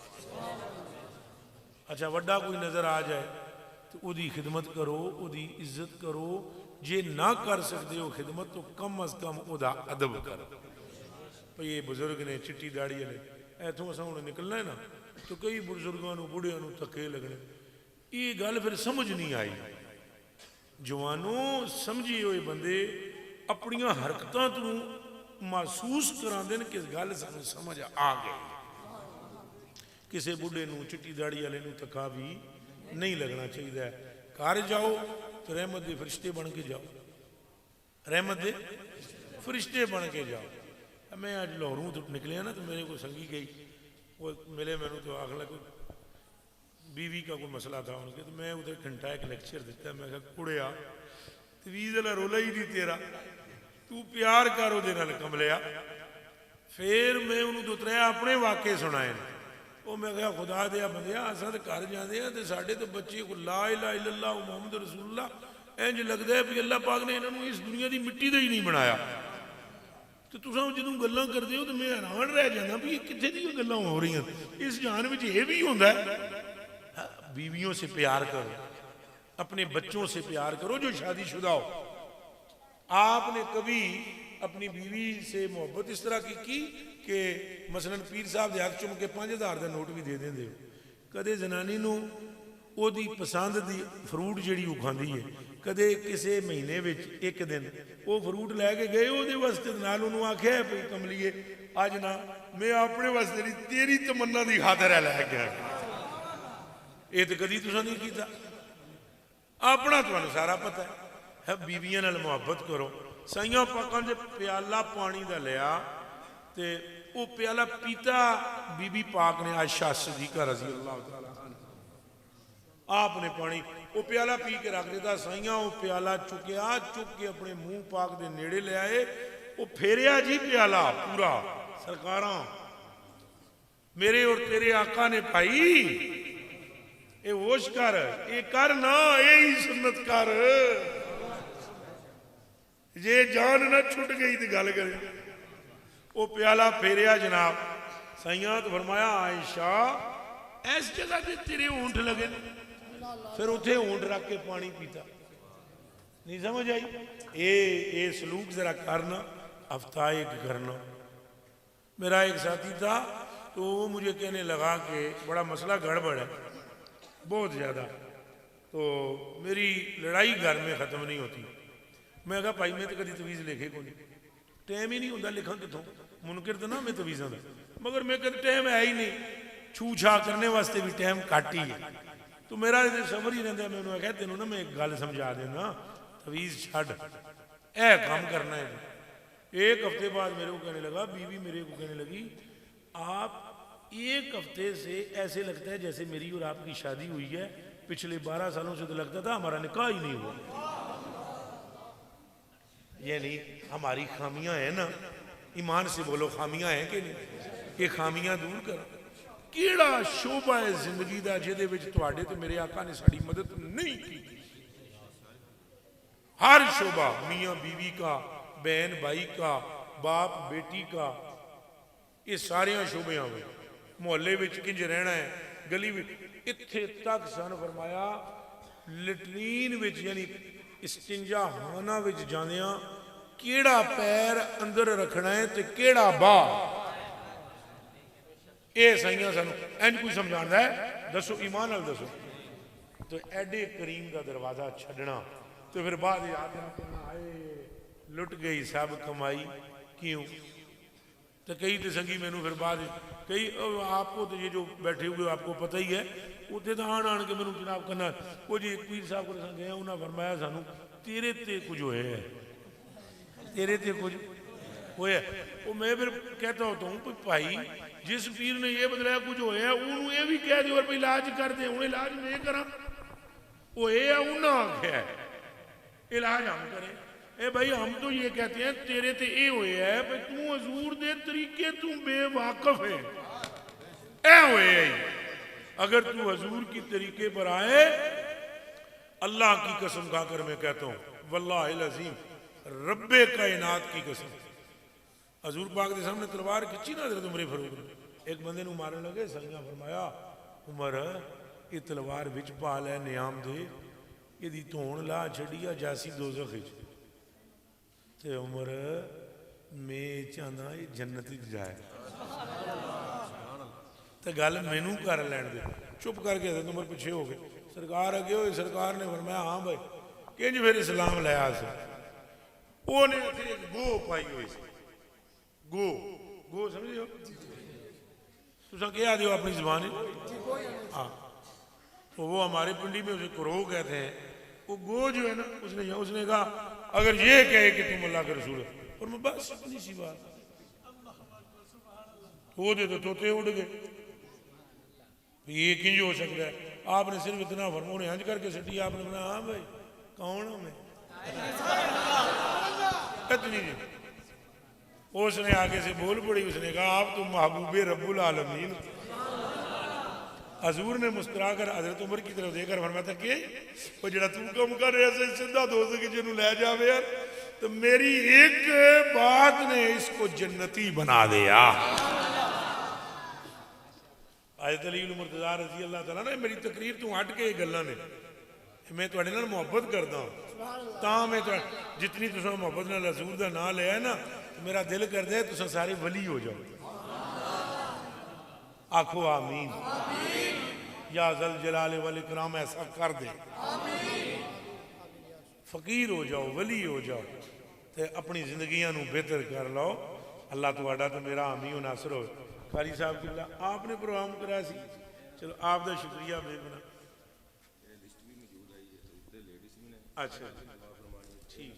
अच्छा वड्डा कोई नजर आ जाए तो उहदी खिदमत करो, उहदी इज्जत करो। जे ना कर सकते हो खिदमत तो कम अज कम उहदा अदब करो। भाई ये बुजुर्ग ने चिट्टी दाड़ी वाले, इतों असां हुण निकलना है ना, तो कई बुजुर्गों को बुढ़िया धक्के लगने। ये गल फिर समझ नहीं आई। जवानों समझी हुए बंदे अपनिया हरकतों तो महसूस कराते हैं कि गल सानू समझ आ गई। किसी बुढ़े नूं चिट्टी दाड़ी वाले नूं धक्का भी नहीं लगना चाहिए। घर जाओ तो रहमत के फरिश्ते बन के जाओ, रहमत के फरिश्ते बन के जाओ। मैं अज लाहौरों तो निकलिया ना, तो मेरे को संगी गई, वो मिले मैनू तो आख लगा बीवी का कोई मसला था उनके, तो मैं उधर घंटा एक लेक्चर दिता। मैं कहा कुड़िया तवीज़ वाला रोला ही नहीं तेरा, तू प्यार कर उहदे नाल कमलिया। फिर मैं उन्होंने दो त्रै अपने वाक़े सुनाए। वो मैं कहा खुदा दिया बंदिया, असां तो घर जाते हैं तो साढ़े तो बच्चे को ला इलाहा इल्लल्लाह मुहम्मद रसूलुल्लाह इंज लगता है भी अल्लाह पाक ने इन्होंने इस दुनिया की मिट्टी का ही नहीं बनाया। तो तुसां जो गल्लां करते हो तो मैं हैरान रह जाना भी कितने दी गल्लां हो रही हैं। इस जान में ये भी होंदा है। बीवियों से प्यार करो, अपने बच्चों से प्यार करो जो शादीशुदा हो। आपने कभी अपनी बीवी से मोहब्बत इस तरह की कि मसलन पीर साहब के हाथ चुम के 5000 का नोट भी दे देंगे हो। कदे जनानी नूं ओदी पसंद की फ्रूट जिहड़ी वो खांदी है, कदे किसी महीने में एक दिन वो फ्रूट लैके गए वो वास्ते नाल उन्होंने आख्या है भाई कमलीए अज ना मैं अपने वास्ते नहीं तेरी तमन्ना की खातर है लैके आया। ये तो कभी तुसा नहीं किया। अपना तुहानू सारा पता है। बीवियां नाल मुहब्बत करो। साइयां पाकां दे प्याला पानी का लिया तो वो प्याला पीता बीबी पाक ने आयशा सिद्दीक़ा रज़ी अल्लाह तआला आपने पानी वो प्याला पी के रख दिता। साइयां वो प्याला चुकिया, चुक के अपने मुंह पाक के नेड़े ले आए, वो फेरिया जी प्याला पूरा। सरकारां मेरे और तेरे आका ने भाई ये होश कर, ये कर ना, यही सुन्नत कर, जे जान ना छुट गई तो गल करे। वो प्याला फेरिया जनाब। साइयां तो फरमाया आयशा इस जगह से तेरे ऊंट लगे। फिर उथे ऊंट रख के पानी पीता। नहीं समझ आई? ये सलूक जरा करना, हफ्ता एक करना। मेरा एक साथी था तो वो मुझे कहने लगा कि बड़ा मसला गड़बड़ है बहुत ज़्यादा, तो मेरी लड़ाई घर में ख़त्म नहीं होती। मैं कहा भाई मैं तो कभी तवीज़ लिखे को नहीं, टाइम ही नहीं होता लिखा कितों। मुनकिर तो ना मैं तवीज़ों का, मगर मैं कभी टाइम है ही नहीं। छू छा करने वास्ते भी टाइम घट ही है। तो मेरा सबर ही रहता। मैं उन्होंने कहा तेनों ना मैं एक गल समझा देना, तवीज़ छड़ ए काम करना है। एक हफ्ते बाद मेरे को कहने लगा, बीवी मेरे को कहने लगी आप एक हफ्ते से ऐसे लगता है जैसे मेरी और आपकी शादी हुई है, पिछले 12 सालों से तो लगता था हमारा निकाह ही नहीं हुआ। यानी हमारी खामियां हैं ना, ईमान से बोलो खामियां हैं कि नहीं? ये खामियां दूर करो। केड़ा शोभा है जिंदगी का जिहदे विच तुहाडे ते मेरे आका ने साड़ी मदद नहीं की। हर शोभा मियाँ बीवी का, बहन भाई का, बाप बेटी का, ये सारिया शोभियां हुए। मोहल्ले में किंज रहना है, गली में इत्थे तक सन फरमाया लैट्रीन विच यानी इस्तिंजा खाना विच जांदियां केड़ा पैर अंदर रखना है ते केड़ा बाहर। ये साइयां सानू इंज कोई समझांदा है? दसो ईमान नाल दसो। तो एडे करीम का दरवाजा छड़ना तो फिर बाद याद करना आए लुट गई सब कमाई क्यों। तो कई तो संगी मैनू फिर बाद कई आपको तो ये जो बैठे हुए आपको पता ही है, उत्थे तो आन आन के मैनू जनाब करना वो जी पीर साहब को गए उन्हें फरमाया सानू तेरे ते कुछ होए है, तेरे ते कुछ होया। वो मैं फिर कहता होता हूँ भाई जिस पीर ने ये बदलाया कुछ होया उन्होंने ये भी कह दो भाई इलाज कर दे, हूँ इलाज मैं करा। वो ये उन्हें आख्या इलाज हम करें। ए भाई हम तो ये कहते हैं तेरे ते ये होए है भाई तू हजूर दे तरीके तू बेवाकफ है। ए होए अगर तू हजूर की तरीके पर आए, अल्लाह की कसम खाकर मैं कहता हूँ वल्लाहिल अज़ीम रब्बे कायनात की कसम, हजूर पाक के सामने तलवार खिंची ना हज़रत उमर फारूक ने, एक बंदे नूं मारन लगे। संगियां फरमाया उमर ये तलवार विच पा लै नियाम दे, इहदी धौण ला छड्डी आ जासी दोज़ख विच। ते उमर मैं चाहना ये जन्नत जाए तो गल मैनू कर लैन दे। चुप करके हज़रत उमर पिछे हो गए। सरकार अगे होए, सरकार ने फरमाया हाँ भाई किंज फिर इस्लाम लाया से। उन्हें एक गो पाई हुई सी, गो गो समझ हो तुसा क्या दो अपनी जुबान। हाँ तो वो हमारे पिंडी में उसे करो कहते हैं। वो गो जो है ना उसने कहा अगर ये कहे कि तुम अल्लाह के रसूल हो, और मैं बस इतनी सी बात वो तो तोते उड़ गए। ये किंज हो सकता है? आपने सिर्फ इतना फरमा, उन्हें हंज करके सटी, आपने बोला हाँ भाई कौन हूं मैं, इतनी जी। उसने आगे से बोल पड़ी, उसने कहा आप तो महबूबे रब्बुल आलमीन। हजूर ने मुस्कुरा कर हजरत उमर की तरफ देखकर फरमाया था कि वो जरा तू कम कर रहे से सीधा दोस्त की जिन्हों ले जावे यार, तो मेरी एक बात ने इसको जन्नती बना दिया। आयत अली मुर्तजा रजी अल्लाह तआला ने मेरी तकरीर तू हट के गल्लां ने, मैं तुहाडे नाल मुहब्बत करदा तां मैं जितनी तुसां मुहब्बत नाल रसूल दा नाम लिया ना, मेरा दिल करदा है तुसां सारे वली हो जाओ। आखो आमीन। या जल जलाल वल इकराम ऐसा कर दे, फकीर हो जाओ, वली हो जाओ, ते अपनी जिंदगियां नू बेहतर कर लो। अल्लाह तुहाडा तो मेरा हामी हो नासर हो। कारी साहब किबला आपने प्रोग्राम कराया सी, चलो आपका शुक्रिया बेगुना। अच्छा ठीक,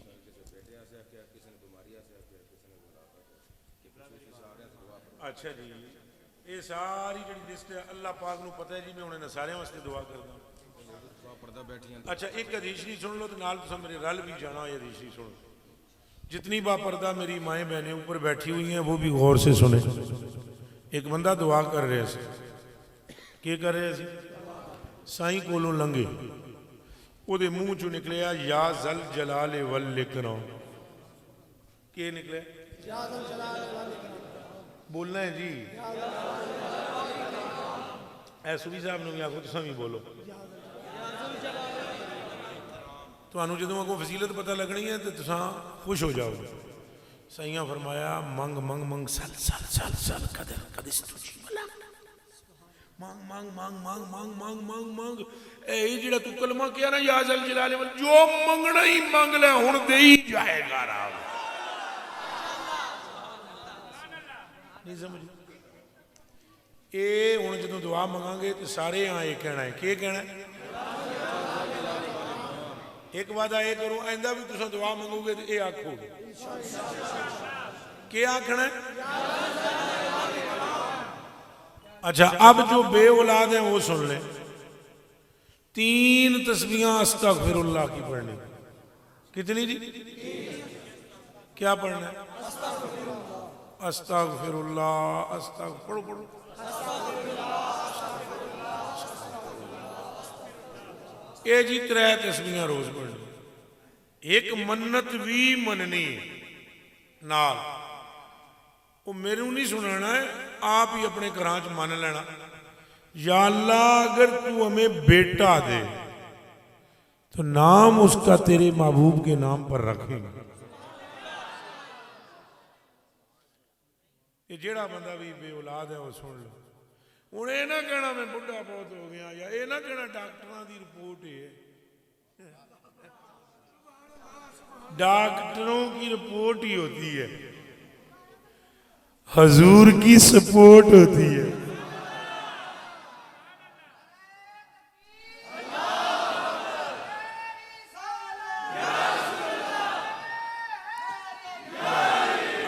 अच्छा जी, ये सारी जी लिस्ट है अल्लाह पाक नू पता है जी, मैं उन्हें सारे वास्ते दुआ करदा। अच्छा एक हदीस शरीफ सुन लो तो नाल तुसां मेरे रल भी जाना। ये हदीस शरीफ सुनो, जितनी बापर्दा मेरी माएँ बहनें ऊपर बैठी हुई हैं वो भी गौर से सुने। एक बंदा दुआ कर रहे थे, क्या कर रहे थे? साईं कोलों लंघे, ਉਹਦੇ ਮੂੰਹ ਚੋਂ ਨਿਕਲਿਆ या जल जलाल वल इकराम। क्या निकले? या जल जलाल वल इकराम बोलना है जी। सूरी साहब ने भी आखो, तुम भी बोलो। ਤੁਹਾਨੂੰ ਜਦੋਂ ਅੱਗੋਂ फजीलत पता लगनी है तो तुम खुश हो जाओगे। साइयां फरमाया मंग मंग मंग सल सल सल सल कदर कदिस तुझी मांग मांग मांग मांग मांग मांग मांग मांग। ये जिहड़ा तू कलमा किया ना या जल जलाले वल, जो मंगना ही मांग ले हुण दे ही जाएगा। राम नहीं समझ? ये हुण जदों दुआ मंगांगे तो सारे हाँ ये कहना है। क्या कहना है? एक वादा ये करो, आइंदा भी तुम दुआ मंगोगे तो ये आखोगे। क्या आखना है? अच्छा अब जो बे औलाद है वो सुन ले, 3 तस्बीहां अस्तगफिरुल्लाह की पढ़नी। कितनी जी? क्या पढ़ना है? अस्तगफिरुल्लाह। पढ़ो पढ़ो। ये जी 3 तस्बीहां रोज पढ़नी। एक मन्नत भी मननी नाल, वो मेरे नहीं सुनाना है, आप ही अपने घर च मन लेना। या अल्लाह अगर तू हमें बेटा दे तो नाम उसका तेरे महबूब के नाम पर रखेंगे। ये जेड़ा बंदा भी बे औलाद है वो सुन लो। हूँ ये ना कहना मैं बुढ़ा बहुत हो गया, या ये ना कहना डॉक्टरों की रिपोर्ट है। डॉक्टरों की रिपोर्ट ही होती है, हजूर की सपोर्ट होती है।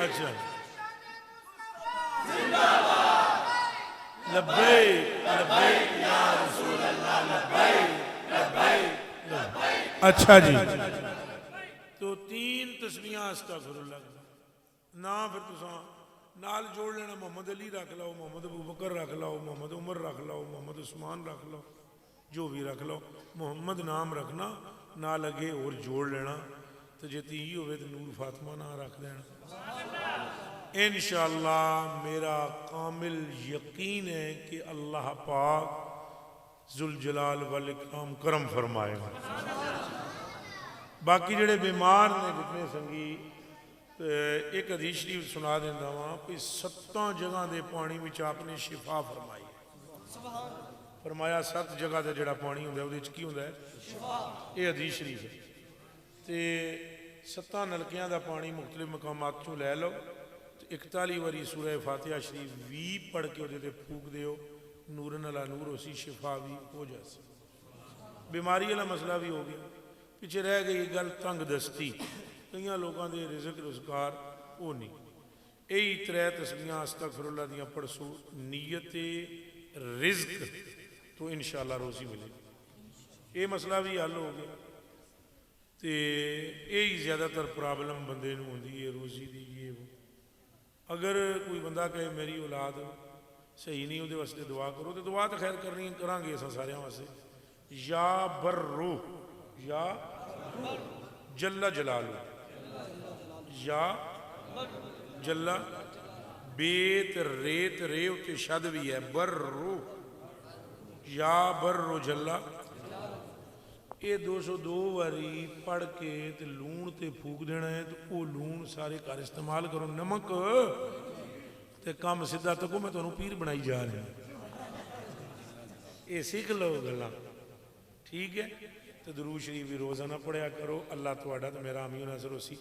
अच्छा लब्बैक लब्बैक या रसूल अल्लाह, लब्बैक लब्बैक। अच्छा जी, तो 3 तस्बीहां अस्तगफिरुल्लाह ना, फिर तुसा नाल जोड़ लेना। मोहम्मद अली रख लो, मोहम्मद अबू बकर रख लो, मोहम्मद उमर रख लो, मोहम्मद उस्मान रख लो, जो भी रख लो। मोहम्मद नाम रखना ना लगे और जोड़ लेना। तो जे 3 हो तो नूर फातिमा ना रख देना। इंशाअल्लाह मेरा कामिल यकीन है कि अल्लाह पाक जुल जलाल वल इकराम करम फरमाएगा। बाकी जेड़े बीमार ने जितने संगी, एक हदीस शरीफ सुना देंदा वां कि 7 जगह के पानी में आपने शिफा फरमाई है। फरमाया 7 जगह का जोड़ा पानी होंगे वो की होंगे ये हदीस शरीफ है। तो 7 नलकियां का पानी मुख्तलिफ मकामात चों लै लो, 41 बारी सूरह फातिहा शरीफ भी पढ़ के वो फूक दो, नूरन अला नूर उसी शिफा भी हो जाए। बीमारी वाला मसला भी हो गया। पिछे रह गई गल तंग दस्ती, कई लोगों के रिजक रोजगार वो नहीं। यही त्रै तस्बीहां अस्तगफिरुल्लाह दियां पढ़सो, नीयत रिज़्क तो इंशाअल्लाह रोज़ी मिलेगी। ये मसला भी हल हो गया। तो यही ज़्यादातर प्रॉब्लम बंदे नूं होंदी है रोज़ी दी, ये वो। अगर कोई बंदा कहे मेरी औलाद सही नहीं, वो वास्ते दुआ करो, तो दुआ तो खैर करनी करांगे असां सारियां वास्ते। या बर्रो या जल्ला जलालू, या जल्ला बेत रेत रे उत्ते शद भी है, बर्रो या बर्रो जल्ला। ये 202 वारी पढ़ के ते लूण ते फूक देना है। तो वो लूण सारे घर इस्तेमाल करो, नमक ते काम सीधा तको। मैं तुहानू पीर बनाई जा रहा, ये सीख लो गल्लां, ठीक है। तो दरूद शरीफ भी रोज़ाना पढ़िया करो। अल्लाह तुहाडा ते मेरा आमीन नज़र होसी।